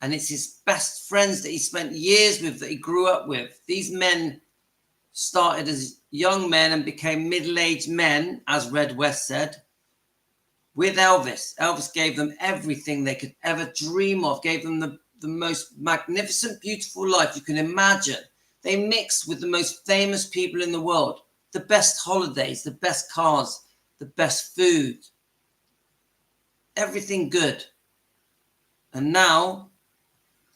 And it's his best friends that he spent years with, that he grew up with. These men started as young men and became middle-aged men, as Red West said, with Elvis. Elvis gave them everything they could ever dream of, gave them the most magnificent, beautiful life you can imagine. They mixed with the most famous people in the world, the best holidays, the best cars, the best food, everything good. And now,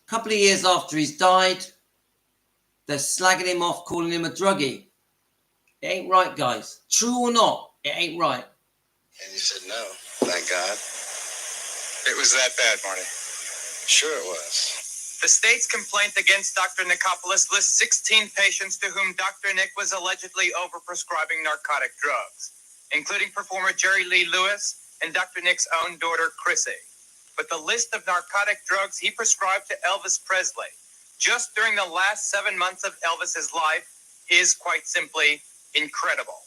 a couple of years after he's died, they're slagging him off, calling him a druggie. It ain't right, guys. True or not, it ain't right. And you said no, thank God. It was that bad, Marty. Sure it was. The state's complaint against Dr. Nicopolis lists 16 patients to whom Dr. Nick was allegedly overprescribing narcotic drugs, including performer Jerry Lee Lewis and Dr. Nick's own daughter, Chrissy. But the list of narcotic drugs he prescribed to Elvis Presley just during the last 7 months of Elvis's life is quite simply incredible,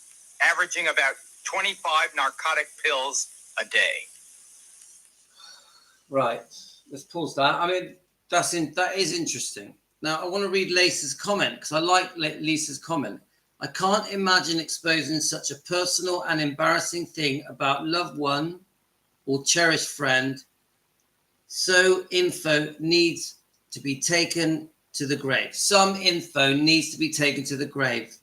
averaging about 25 narcotic pills a day. Right, let's pause that. I mean, that is interesting. Now, I want to read Lisa's comment because I like Lisa's comment. I can't imagine exposing such a personal and embarrassing thing about loved one or cherished friend. So info needs to be taken to the grave. Some info needs to be taken to the grave.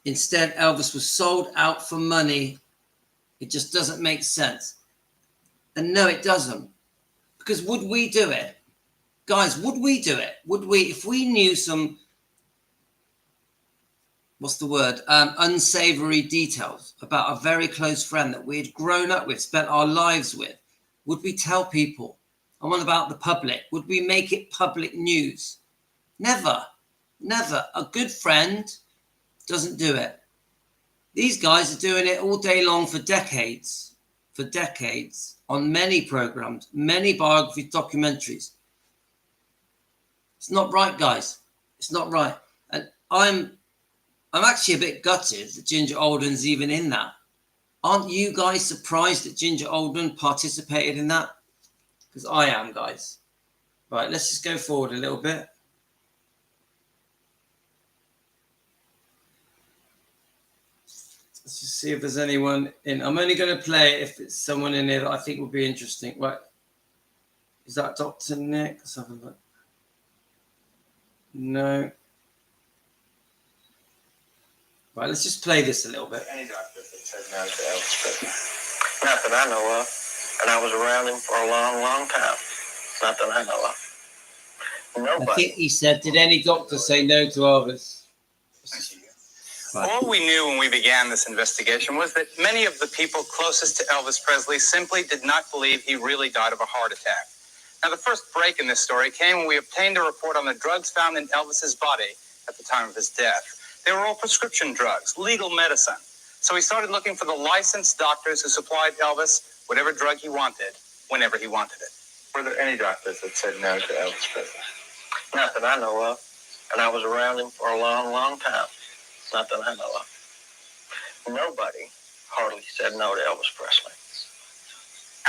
Instead, Elvis was sold out for money. It just doesn't make sense. And no, it doesn't. Because would we do it? Guys, would we do it? Would we, if we knew some, unsavory details about a very close friend that we had grown up with, spent our lives with, would we tell people? And what about the public? Would we make it public news? Never. Never. A good friend doesn't do it. These guys are doing it all day long for decades. For decades. On many programs, many biography documentaries. It's not right, guys. It's not right. And I'm actually a bit gutted that Ginger Alden's even in that. Aren't you guys surprised that Ginger Alden participated in that? Because I am, guys. Right, let's just go forward a little bit. Let's just see if there's anyone in. I'm only going to play it if it's someone in here that I think would be interesting. Right. Is that Dr. Nick? Let's have a look. No. Right, let's just play this a little bit. Any doctor that said no to Elvis Presley? Not that I know of. And I was around him for a long, long time. Not that I know of. Nobody. I think he said, did any doctor say no to Elvis? Right. All we knew when we began this investigation was that many of the people closest to Elvis Presley simply did not believe he really died of a heart attack. Now, the first break in this story came when we obtained a report on the drugs found in Elvis's body at the time of his death. They were all prescription drugs, legal medicine. So we started looking for the licensed doctors who supplied Elvis whatever drug he wanted, whenever he wanted it. Were there any doctors that said no to Elvis Presley? Not that I know of. And I was around him for a long, long time. Not that I know of. Nobody hardly said no to Elvis Presley.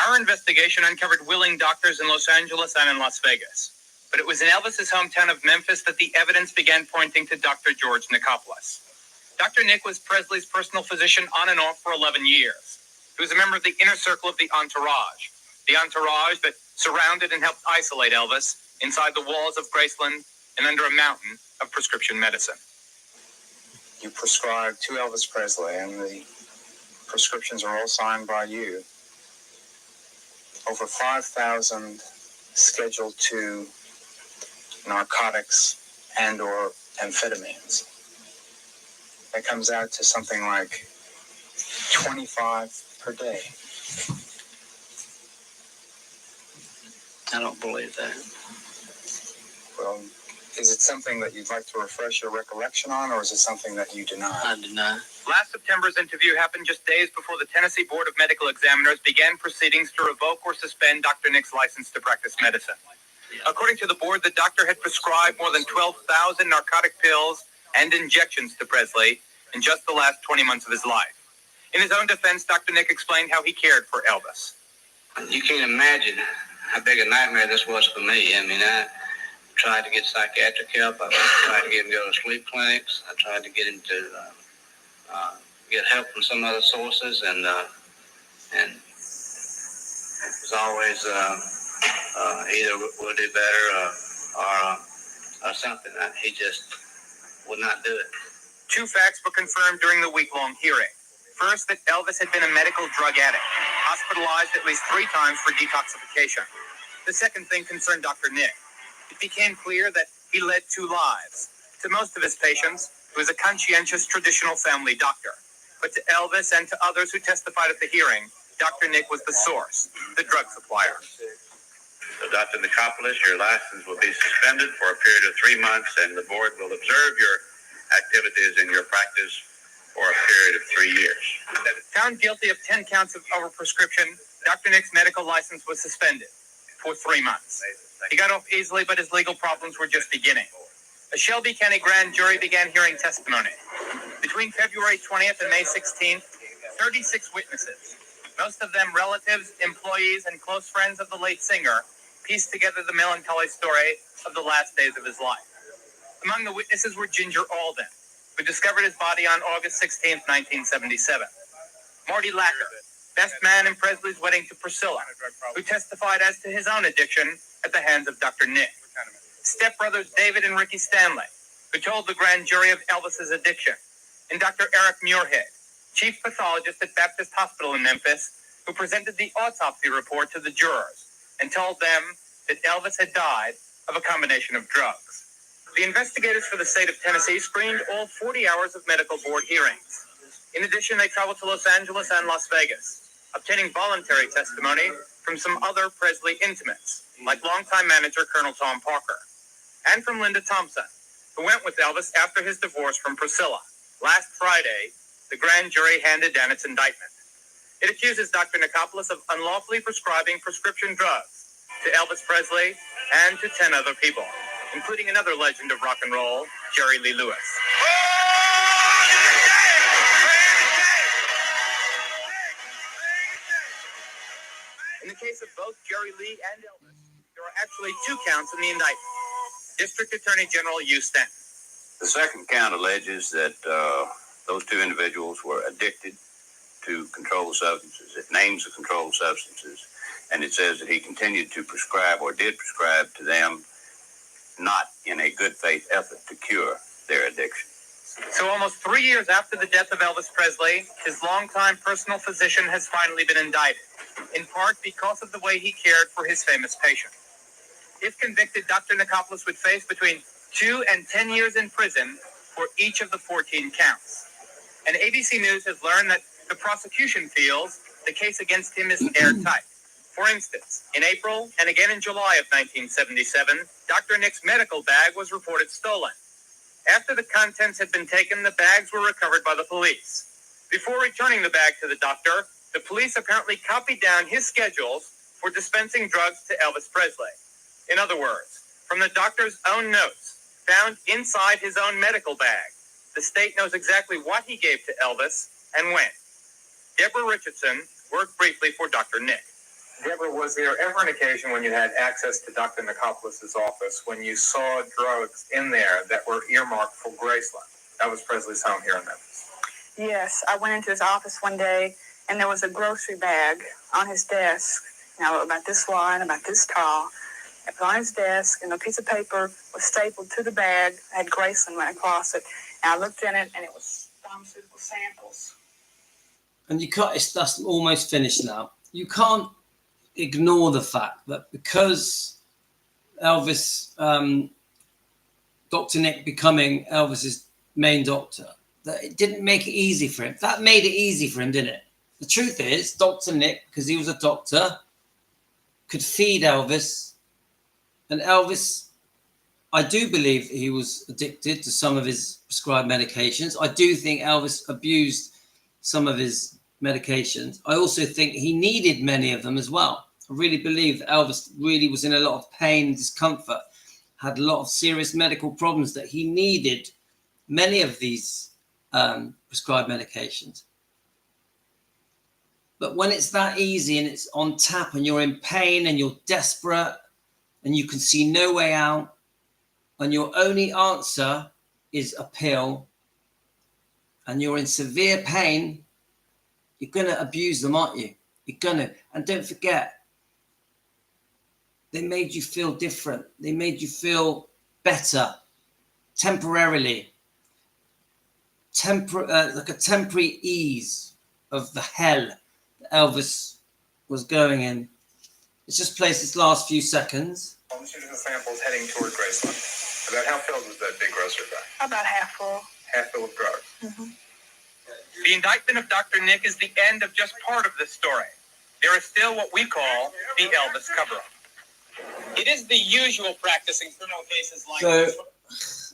Our investigation uncovered willing doctors in Los Angeles and in Las Vegas. But it was in Elvis's hometown of Memphis that the evidence began pointing to Dr. George Nicopolis. Dr. Nick was Presley's personal physician on and off for 11 years. He was a member of the inner circle of the entourage that surrounded and helped isolate Elvis inside the walls of Graceland and under a mountain of prescription medicine. You prescribed to Elvis Presley, and the prescriptions are all signed by you. Over 5,000 Schedule II narcotics and or amphetamines. that comes out to something like 25 per day. I don't believe that. Well, is it something that you'd like to refresh your recollection on, or is it something that you deny? I deny. Last September's interview happened just days before the Tennessee Board of Medical Examiners began proceedings to revoke or suspend Dr. Nick's license to practice medicine. According to the board, the doctor had prescribed more than 12,000 narcotic pills and injections to Presley in just the last 20 months of his life. In his own defense, Dr. Nick explained how he cared for Elvis. You can't imagine how big a nightmare this was for me. I mean, I tried to get psychiatric help. I tried to get him to go to sleep clinics. I tried to get him to get help from some other sources, and it was always either we'll do better or something. He just would not do it. Two facts were confirmed during the week-long hearing. First, that Elvis had been a medical drug addict, hospitalized at least 3 times for detoxification. The second thing concerned Dr. Nick. It became clear that he led 2 lives. To most of his patients, he was a conscientious traditional family doctor. But to Elvis and to others who testified at the hearing, Dr. Nick was the source, the drug supplier. So, Dr. Nicopolis, your license will be suspended for a period of 3 months, and the board will observe your activities in your practice for a period of 3 years. Found guilty of 10 counts of overprescription, Dr. Nick's medical license was suspended for 3 months. He got off easily, but his legal problems were just beginning. A Shelby County grand jury began hearing testimony. Between February 20th and May 16th, 36 witnesses, most of them relatives, employees, and close friends of the late singer, pieced together the melancholy story of the last days of his life. Among the witnesses were Ginger Alden, who discovered his body on August 16th, 1977. Marty Lacker, best man in Presley's wedding to Priscilla, who testified as to his own addiction at the hands of Dr. Nick. Stepbrothers David and Ricky Stanley, who told the grand jury of Elvis's addiction. And Dr. Eric Muirhead, chief pathologist at Baptist Hospital in Memphis, who presented the autopsy report to the jurors and told them that Elvis had died of a combination of drugs. The investigators for the state of Tennessee screened all 40 hours of medical board hearings. In addition, they traveled to Los Angeles and Las Vegas, obtaining voluntary testimony from some other Presley intimates, like longtime manager Colonel Tom Parker, and from Linda Thompson, who went with Elvis after his divorce from Priscilla. Last Friday, the grand jury handed down its indictment. It accuses Dr. Nicopolis of unlawfully prescribing prescription drugs to Elvis Presley and to 10 other people, including another legend of rock and roll, Jerry Lee Lewis. In the case of both Jerry Lee and Elvis, there are actually 2 counts in the indictment. District Attorney General Hugh Stanton. The second count alleges that those 2 individuals were addicted to controlled substances. It names the controlled substances, and it says that he continued to prescribe or did prescribe to them, not in a good faith effort to cure their addiction. So almost 3 years after the death of Elvis Presley, his longtime personal physician has finally been indicted, in part because of the way he cared for his famous patient. If convicted, Dr. Nicopolis would face between 2 and 10 years in prison for each of the 14 counts. And ABC News has learned that the prosecution feels the case against him is airtight. For instance, in April and again in July of 1977, Dr. Nick's medical bag was reported stolen. After the contents had been taken, the bags were recovered by the police. Before returning the bag to the doctor, the police apparently copied down his schedules for dispensing drugs to Elvis Presley. In other words, from the doctor's own notes found inside his own medical bag, the state knows exactly what he gave to Elvis and when. Deborah Richardson worked briefly for Dr. Nick. Deborah, was there ever an occasion when you had access to Dr. Nicopolis' office when you saw drugs in there that were earmarked for Graceland? That was Presley's home here in Memphis. Yes, I went into his office one day, and there was a grocery bag on his desk, about this wide, about this tall. It was on his desk, and a piece of paper was stapled to the bag, had Graceland right across it. And I looked in it, and it was pharmaceutical samples. And you can't, that's almost finished now. You can't ignore the fact that because Elvis, Dr. Nick becoming Elvis's main doctor, that it didn't make it easy for him. That made it easy for him, didn't it? The truth is, Dr. Nick, because he was a doctor, could feed Elvis. And Elvis, I do believe he was addicted to some of his prescribed medications. I do think Elvis abused some of his medications. I also think he needed many of them as well. I really believe that Elvis really was in a lot of pain and discomfort, had a lot of serious medical problems that he needed many of these prescribed medications. But when it's that easy and it's on tap and you're in pain and you're desperate and you can see no way out and your only answer is a pill and you're in severe pain, you're going to abuse them, aren't you? You're going to. And don't forget, they made you feel different. They made you feel better temporarily. Like a temporary ease of the hell that Elvis was going in. Let's just place this last few seconds. Pharmaceutical samples heading toward Graceland. About how filled was that big grocery bag? About half full. Half full of drugs. Mm-hmm. The indictment of Dr. Nick is the end of just part of this story. There is still what we call the Elvis cover-up. It is the usual practice in criminal cases like this. So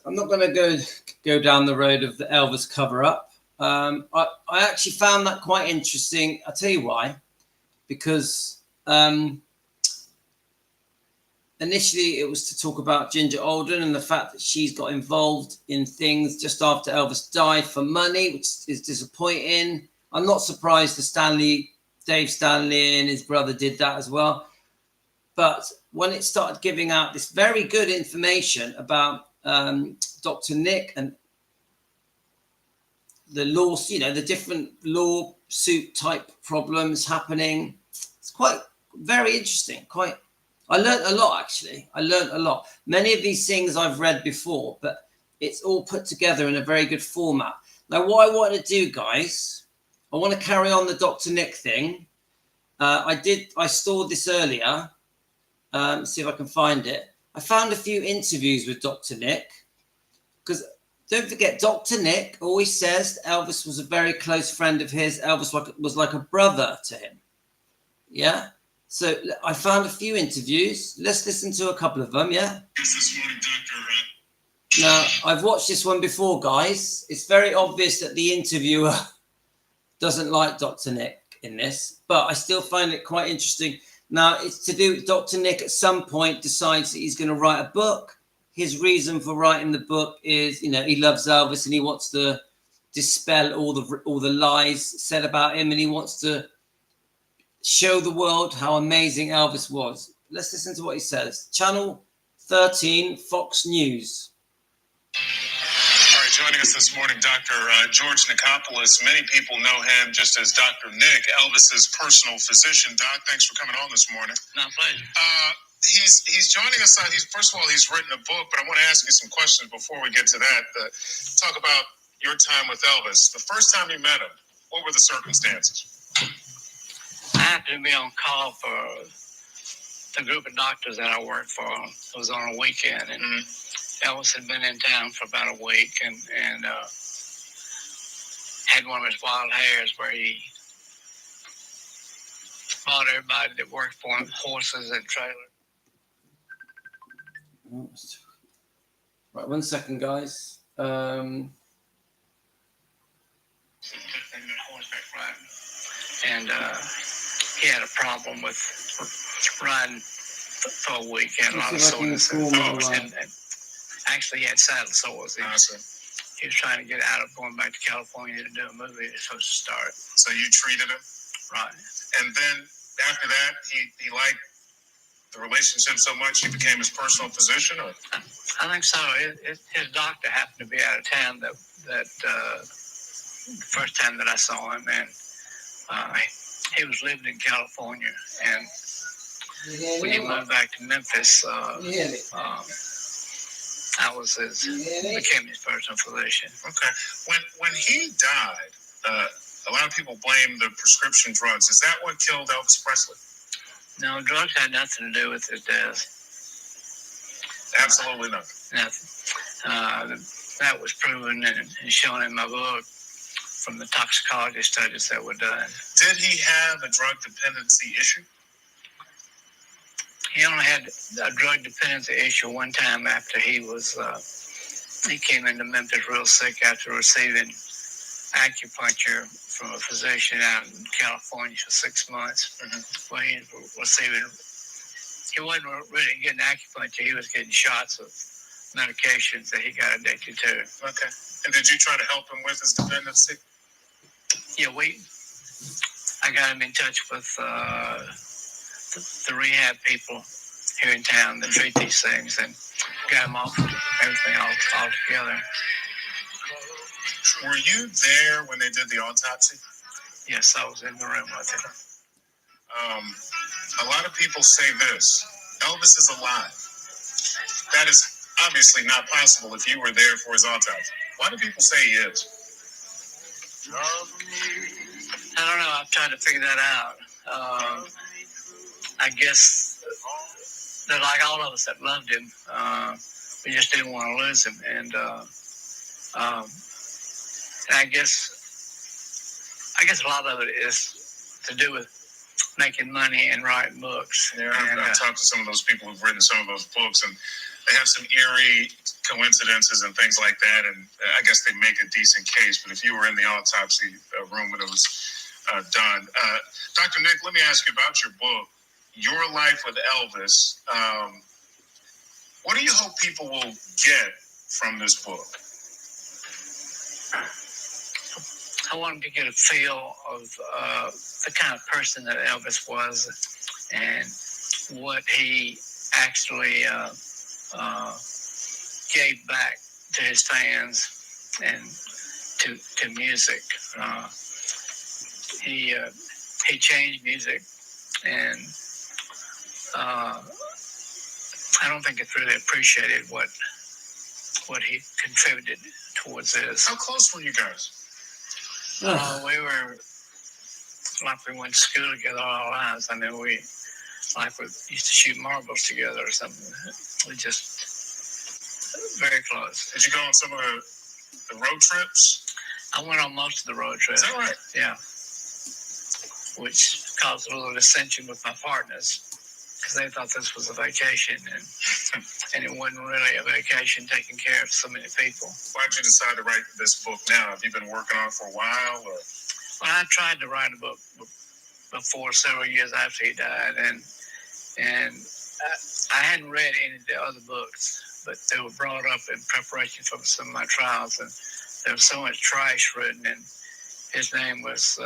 I'm not going to go down the road of the Elvis cover-up. I actually found that quite interesting. I'll tell you why. Because initially it was to talk about Ginger Alden and the fact that she's got involved in things just after Elvis died for money, which is disappointing. I'm not surprised that Dave Stanley and his brother did that as well. But when it started giving out this very good information about Dr. Nick and the law, the different lawsuit type problems happening, it's quite very interesting. I learned a lot, actually. I learned a lot. Many of these things I've read before, but it's all put together in a very good format. Now, what I want to do, guys, I want to carry on the Dr. Nick thing. I stored this earlier. See if I can find it. I found a few interviews with Dr. Nick, because don't forget, Dr. Nick always says Elvis was a very close friend of his. Elvis was like a brother to him. Yeah? So I found a few interviews. Let's listen to a couple of them, yeah? This morning, Dr. Now, I've watched this one before, guys. It's very obvious that the interviewer doesn't like Dr. Nick in this, but I still find it quite interesting. Now, it's to do with Dr. Nick at some point decides that he's going to write a book. His reason for writing the book is, he loves Elvis and he wants to dispel all the lies said about him, and he wants to show the world how amazing Elvis was. Let's listen to what he says. Channel 13, Fox News. All right, joining us this morning, Dr. George Nicopolis. Many people know him just as Dr. Nick, Elvis's personal physician. Doc, thanks for coming on this morning. My pleasure. He's joining us. First of all, he's written a book, but I want to ask you some questions before we get to that. Talk about your time with Elvis. The first time you met him, what were the circumstances? I happened to be on call for the group of doctors that I worked for. It was on a weekend, and Elvis had been in town for about a week and had one of his wild hairs where he bought everybody that worked for him horses and trailers. Right, 1 second, guys. And he had a problem with riding for a week. He had a lot of soreness. And actually, he had saddle sores. He was trying to get out of going back to California to do a movie he was supposed to start. So you treated him? Right. And then after that, he liked the relationship so much he became his personal physician? Or? I think so. His doctor happened to be out of town that the first time that I saw him, and he was living in California, and when he moved back to Memphis, I was became his personal physician. Okay. When he died, a lot of people blame the prescription drugs. Is that what killed Elvis Presley? No, drugs had nothing to do with his death. Absolutely nothing. Nothing. that was proven and shown in my book from the toxicology studies that were done. Did he have a drug dependency issue? He only had a drug dependency issue one time after he came into Memphis real sick after receiving acupuncture from a physician out in California for 6 months. Well, he wasn't really getting acupuncture, he was getting shots of medications that he got addicted to. Okay. And did you try to help him with his dependency? Yeah, I got him in touch with the rehab people here in town that treat these things and got him off everything all together. Were you there when they did the autopsy? Yes, I was in the room with him. A lot of people say this: Elvis is alive. That is obviously not possible if you were there for his autopsy. Why do people say he is? I don't know. I've tried to figure that out. I guess that, like all of us that loved him, we just didn't want to lose him. And I guess a lot of it is to do with making money and writing books. Yeah, I've talked to some of those people who've written some of those books, and they have some eerie coincidences and things like that, and I guess they make a decent case. But if you were in the autopsy room when it was done, Dr. Nick, let me ask you about your book, Your Life with Elvis. What do you hope people will get from this book? I want them to get a feel of the kind of person that Elvis was and what he actually gave back to his fans and to music. He changed music, and I don't think it's really appreciated what he contributed towards this. How close were you guys? We were like we went to school together all our lives. I mean, we used to shoot marbles together or something. We just very close. Did you go on some of the road trips? I went on most of the road trips. Is that right? Yeah. Which caused a little dissension with my partners because they thought this was a vacation, and it wasn't really a vacation taking care of so many people. Why did you decide to write this book now? Have you been working on it for a while? Or? Well, I tried to write a book before, several years after he died, and I hadn't read any of the other books, but they were brought up in preparation for some of my trials, and there was so much trash written, and his name was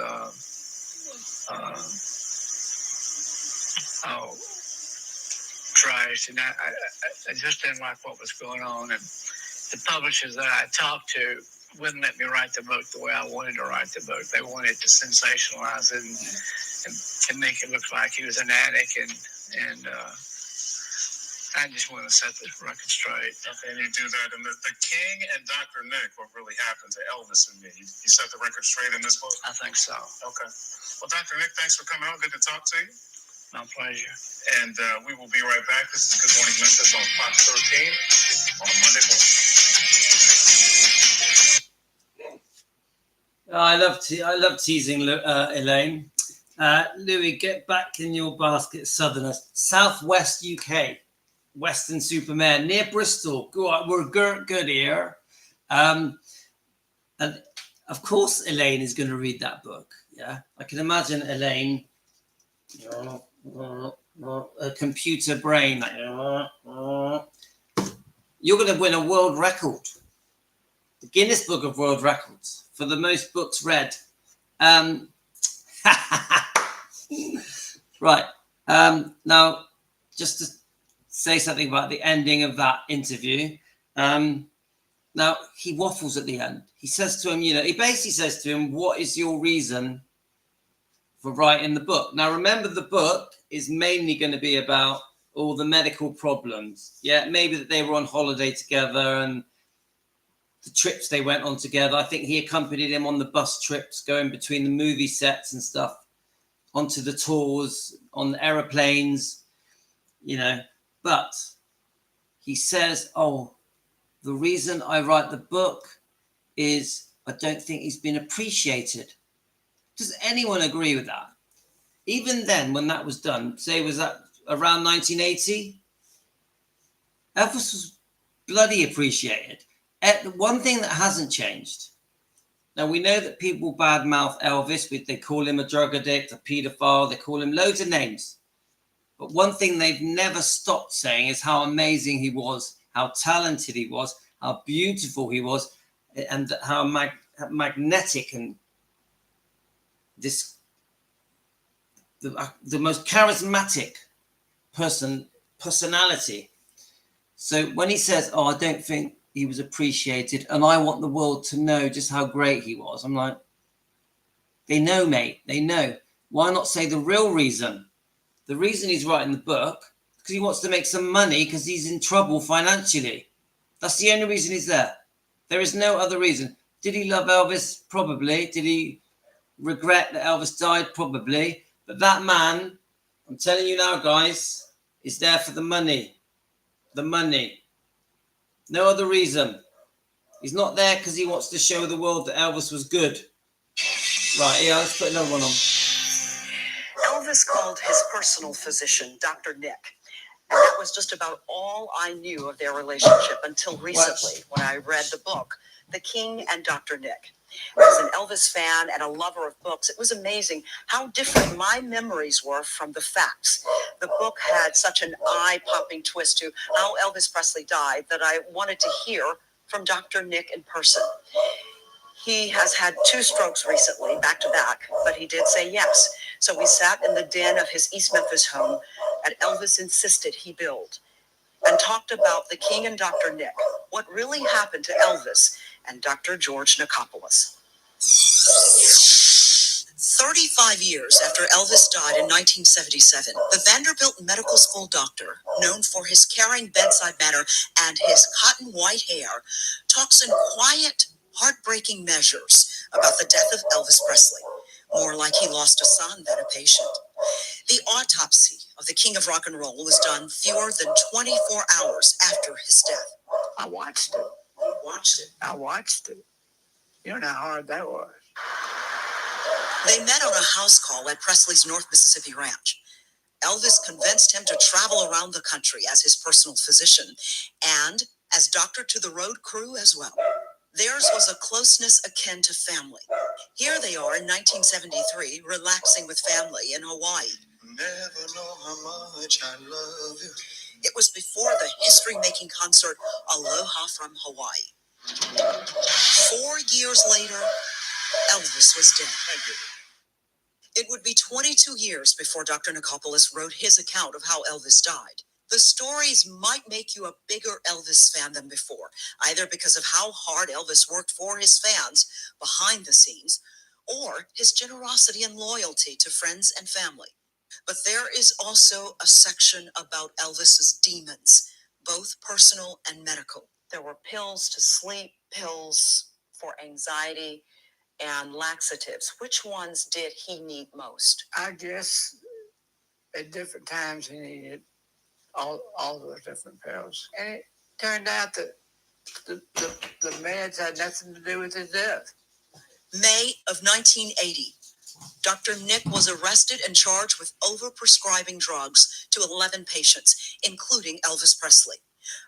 trash, and I just didn't like what was going on, and the publishers that I talked to wouldn't let me write the book the way I wanted to write the book. They wanted to sensationalize it and make it look like he was an addict, and I just want to set the record straight. Okay, and you do that. And the King and Dr. Nick, what really happened to Elvis and me. You set the record straight in this book? I think so. Okay. Well, Dr. Nick, thanks for coming out. Good to talk to you. My pleasure. And we will be right back. This is Good Morning Memphis on Fox 13 on a Monday morning. I love teasing Elaine. Louis, get back in your basket, Southerners. Southwest UK, Western Supermare, near Bristol. We're good here. And of course, Elaine is going to read that book. Yeah, I can imagine Elaine, a computer brain. You're going to win a world record, the Guinness Book of World Records, for the most books read. Right. Now, just to say something about the ending of that interview. Now, he waffles at the end. He says to him, he basically says to him, what is your reason for writing the book? Now, remember, the book is mainly going to be about all the medical problems. Yeah, maybe that they were on holiday together and the trips they went on together. I think he accompanied him on the bus trips, going between the movie sets and stuff, onto the tours, on the aeroplanes, But he says, The reason I write the book is I don't think he's been appreciated. Does anyone agree with that? Even then, when that was done, say was that around 1980, Elvis was bloody appreciated. One thing that hasn't changed. Now, we know that people badmouth Elvis. They call him a drug addict, a paedophile. They call him loads of names. But one thing they've never stopped saying is how amazing he was, how talented he was, how beautiful he was, and how magnetic and the most charismatic personality. So when he says, "Oh, I don't think he was appreciated, and I want the world to know just how great he was," I'm like, they know, mate. They know. Why not say the real reason? The reason he's writing the book is because he wants to make some money because he's in trouble financially. That's the only reason he's there. There is no other reason. Did he love Elvis? Probably. Did he regret that Elvis died? Probably. But that man, I'm telling you now, guys, is there for the money. The money. No other reason. He's not there because he wants to show the world that Elvis was good. Right, yeah, let's put another one on. Elvis called his personal physician Dr. Nick. And that was just about all I knew of their relationship until recently when I read the book, The King and Dr. Nick. As an Elvis fan and a lover of books, it was amazing how different my memories were from the facts. The book had such an eye-popping twist to how Elvis Presley died that I wanted to hear from Dr. Nick in person. He has had 2 strokes recently, back to back, but he did say yes. So we sat in the den of his East Memphis home that Elvis insisted he build and talked about the King and Dr. Nick, what really happened to Elvis and Dr. George Nicopolis. 35 years after Elvis died in 1977, the Vanderbilt Medical School doctor, known for his caring bedside manner and his cotton white hair, talks in quiet, heartbreaking measures about the death of Elvis Presley, more like he lost a son than a patient. The autopsy of the King of Rock and Roll was done fewer than 24 hours after his death. I watched it. You watched it. I watched it. You know how hard that was. They met on a house call at Presleys North Mississippi Ranch. Elvis convinced him to travel around the country as his personal physician and as doctor to the road crew as well. Theirs was a closeness akin to family. Here they are in 1973, relaxing with family in Hawaii. Never know how much I love you. It was before the history-making concert Aloha from Hawaii. 4 years later, Elvis was dead. Thank you. It would be 22 years before Dr. Nicopolis wrote his account of how Elvis died. The stories might make you a bigger Elvis fan than before, either because of how hard Elvis worked for his fans behind the scenes, or his generosity and loyalty to friends and family. But there is also a section about Elvis's demons, both personal and medical. There were pills to sleep, pills for anxiety, and laxatives. Which ones did he need most? I guess at different times he needed all those different pills. And it turned out that the meds had nothing to do with his death. May of 1980, Dr. Nick was arrested and charged with overprescribing drugs to 11 patients, including Elvis Presley.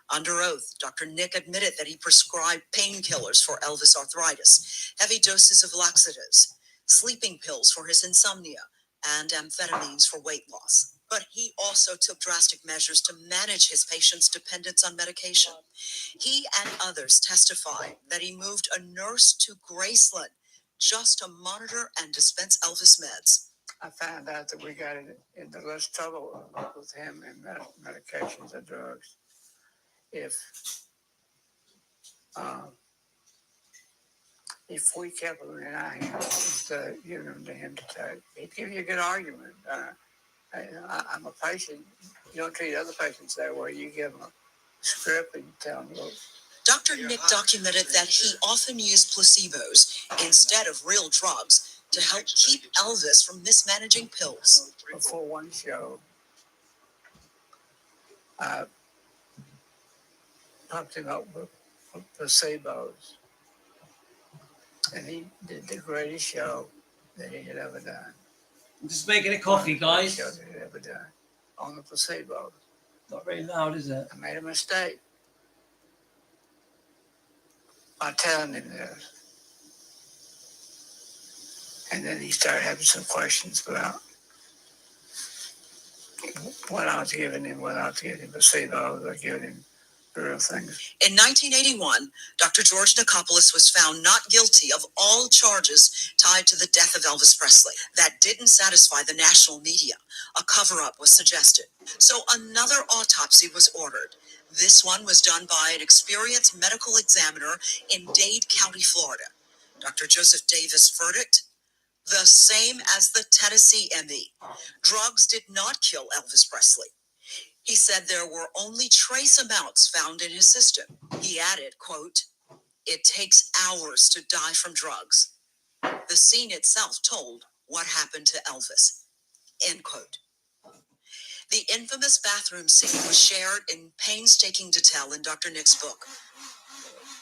Under oath, Dr. Nick admitted that he prescribed painkillers for Elvis arthritis, heavy doses of laxatives, sleeping pills for his insomnia, and amphetamines for weight loss. But he also took drastic measures to manage his patients' dependence on medication. He and others testified that he moved a nurse to Graceland just to monitor and dispense Elvis meds. I found out that we got into less trouble with him and medications and drugs if we kept them in our hands instead of giving them to him to take. He'd give you a good argument. I'm a patient. You don't treat other patients that way. You give them a script and you tell them, look. Dr. Nick documented that he often used placebos instead of real drugs to help keep Elvis from mismanaging pills. Before one show, I pumped him up with placebos. And he did the greatest show that he had ever done. I'm just making a coffee, guys. Show that he had ever done on the placebos. Not very loud, is it? I made a mistake by telling him this. And then he started having some questions about what I was giving him, whether I was giving him placebos or giving him the real things. In 1981, Dr. George Nicopolis was found not guilty of all charges tied to the death of Elvis Presley. That didn't satisfy the national media. A cover-up was suggested. So another autopsy was ordered. This one was done by an experienced medical examiner in Dade County, Florida. Dr. Joseph Davis' verdict? The same as the Tennessee ME. Drugs did not kill Elvis Presley. He said there were only trace amounts found in his system. He added, quote, "It takes hours to die from drugs." The scene itself told what happened to Elvis, end quote. The infamous bathroom scene was shared in painstaking detail in Dr. Nick's book.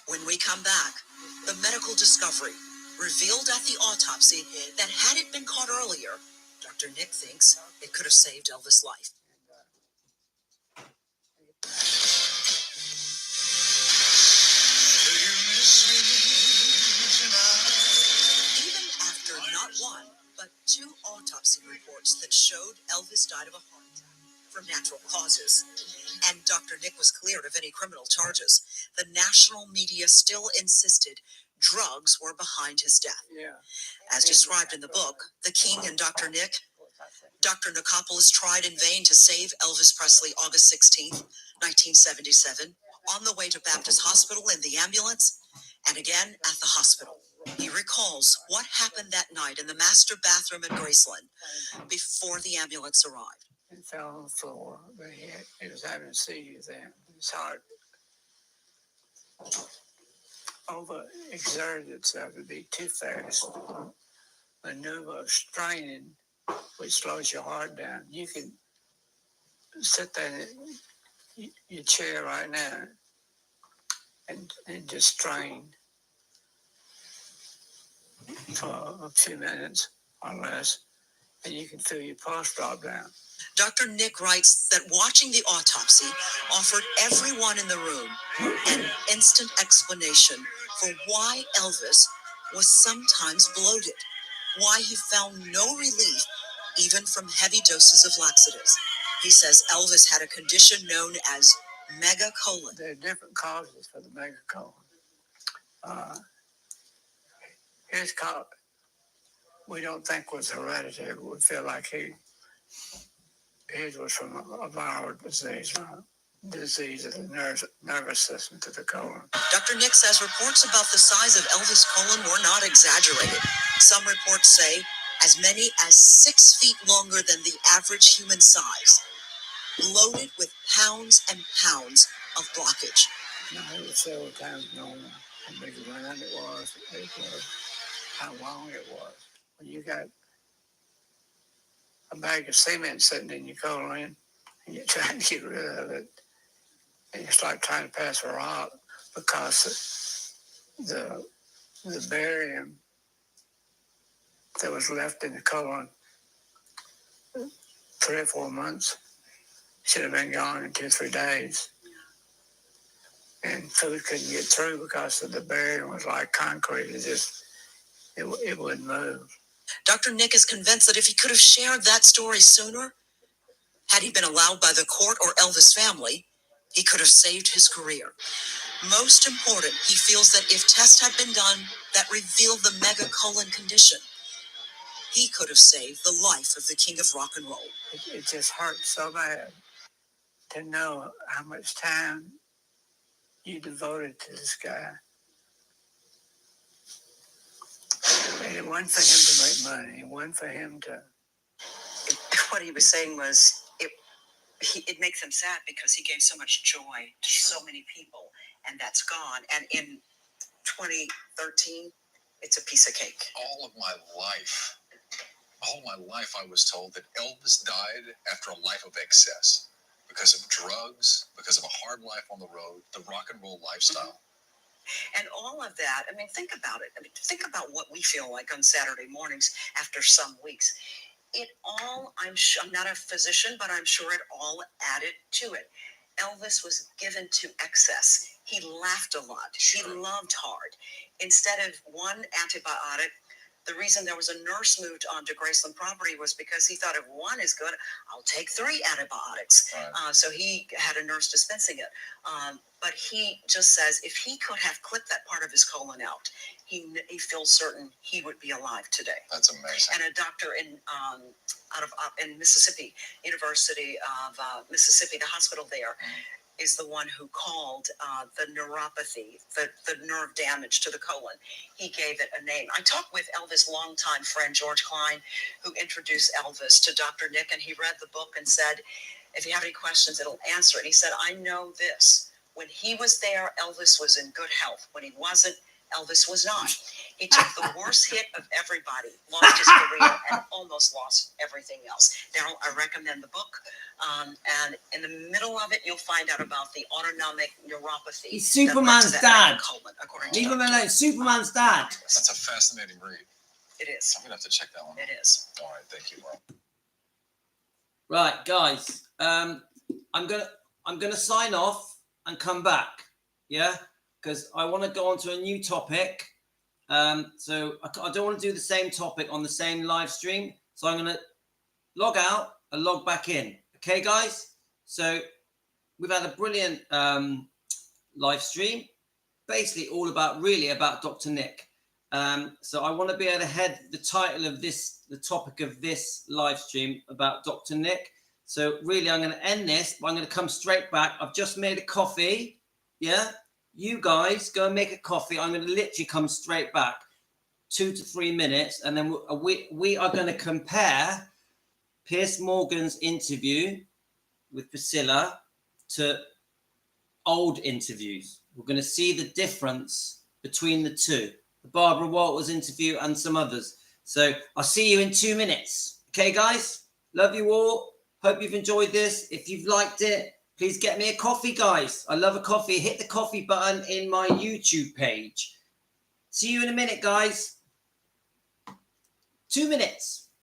When we come back, the medical discovery revealed at the autopsy that had it been caught earlier, Dr. Nick thinks it could have saved Elvis' life. Even after not one, but two autopsy reports that showed Elvis died of a heart attack from natural causes, and Dr. Nick was cleared of any criminal charges, the national media still insisted drugs were behind his death. Yeah. As described in the book, The King and Dr. Nick, Dr. Nicopolis tried in vain to save Elvis Presley August 16th, 1977, on the way to Baptist Hospital in the ambulance, and again at the hospital. He recalls what happened that night in the master bathroom at Graceland before the ambulance arrived. He fell on the floor, but he was having a seizure then. His heart overexerted itself to be too fast. Maneuver of straining, which slows your heart down. You can sit there in your chair right now and just strain for a few minutes or less, and you can feel your pulse drop down. Dr. Nick writes that watching the autopsy offered everyone in the room an instant explanation for why Elvis was sometimes bloated, why he found no relief even from heavy doses of laxatives. He says Elvis had a condition known as megacolon. There are different causes for the megacolon. His cause, we don't think was hereditary. We feel like his was from a viral disease, disease of the nervous system to the colon. Dr. Nick says reports about the size of Elvis' colon were not exaggerated. Some reports say as many as 6 feet longer than the average human size, loaded with pounds and pounds of blockage. No, it was several times normal. How big around it was, how long it was. When you got a bag of cement sitting in your colon and you're trying to get rid of it, and it's like trying to pass a rock because the barium that was left in the colon 3 or 4 months should have been gone in 2 or 3 days. And food couldn't get through because of the barium was like concrete. It wouldn't move. Dr. Nick is convinced that if he could have shared that story sooner, had he been allowed by the court or Elvis family, he could have saved his career. Most important, he feels that if tests had been done that revealed the megacolon condition, he could have saved the life of the king of rock and roll. It just hurt so bad to know how much time you devoted to this guy. And it wasn't for him to make money. It wasn't for him to... What he was saying was, it makes him sad because he gave so much joy to so many people, and that's gone. And in 2013, it's a piece of cake. All of my life, I was told that Elvis died after a life of excess because of drugs, because of a hard life on the road, the rock and roll lifestyle. And all of that, I mean, think about it. I mean, think about what we feel like on Saturday mornings after some weeks. It all, I'm not a physician, but I'm sure it all added to it. Elvis was given to excess. He laughed a lot. He loved hard. Instead of one antibiotic, the reason there was a nurse moved onto Graceland property was because he thought if one is good, I'll take 3 antibiotics. Right. So he had a nurse dispensing it. But he just says if he could have clipped that part of his colon out, he feels certain he would be alive today. That's amazing. And a doctor in Mississippi, University of Mississippi, the hospital there, is the one who called the neuropathy, the nerve damage to the colon. He gave it a name. I talked with Elvis' longtime friend, George Klein, who introduced Elvis to Dr. Nick, and he read the book and said, if you have any questions, it'll answer it. He said, I know this. When he was there, Elvis was in good health. When he wasn't, Elvis was not. He took the worst hit of everybody, lost his career, and almost lost everything else. Daryl, I recommend the book. And in the middle of it, you'll find out about the autonomic neuropathy. He's Superman's dad. Colon, Leave him alone. Superman's dad. That's a fascinating read. It is. I'm gonna have to check that one out. It is. All right, thank you, Will. Right, guys. I'm gonna sign off and come back. Yeah, because I want to go on to a new topic. So I don't want to do the same topic on the same live stream. So I'm gonna log out and log back in. Okay, guys. So we've had a brilliant live stream, basically all about Dr. Nick. So I want to be able to head the title of this, the topic of this live stream about Dr. Nick. So really, I'm going to end this, but I'm going to come straight back. I've just made a coffee. Yeah, you guys go and make a coffee. I'm going to literally come straight back, 2 to 3 minutes, and then we are going to compare Piers Morgan's interview with Priscilla to old interviews. We're going to see the difference between the two, the Barbara Walters interview and some others. So I'll see you in 2 minutes. Okay, guys? Love you all. Hope you've enjoyed this. If you've liked it, please get me a coffee, guys. I love a coffee. Hit the coffee button in my YouTube page. See you in a minute, guys. 2 minutes.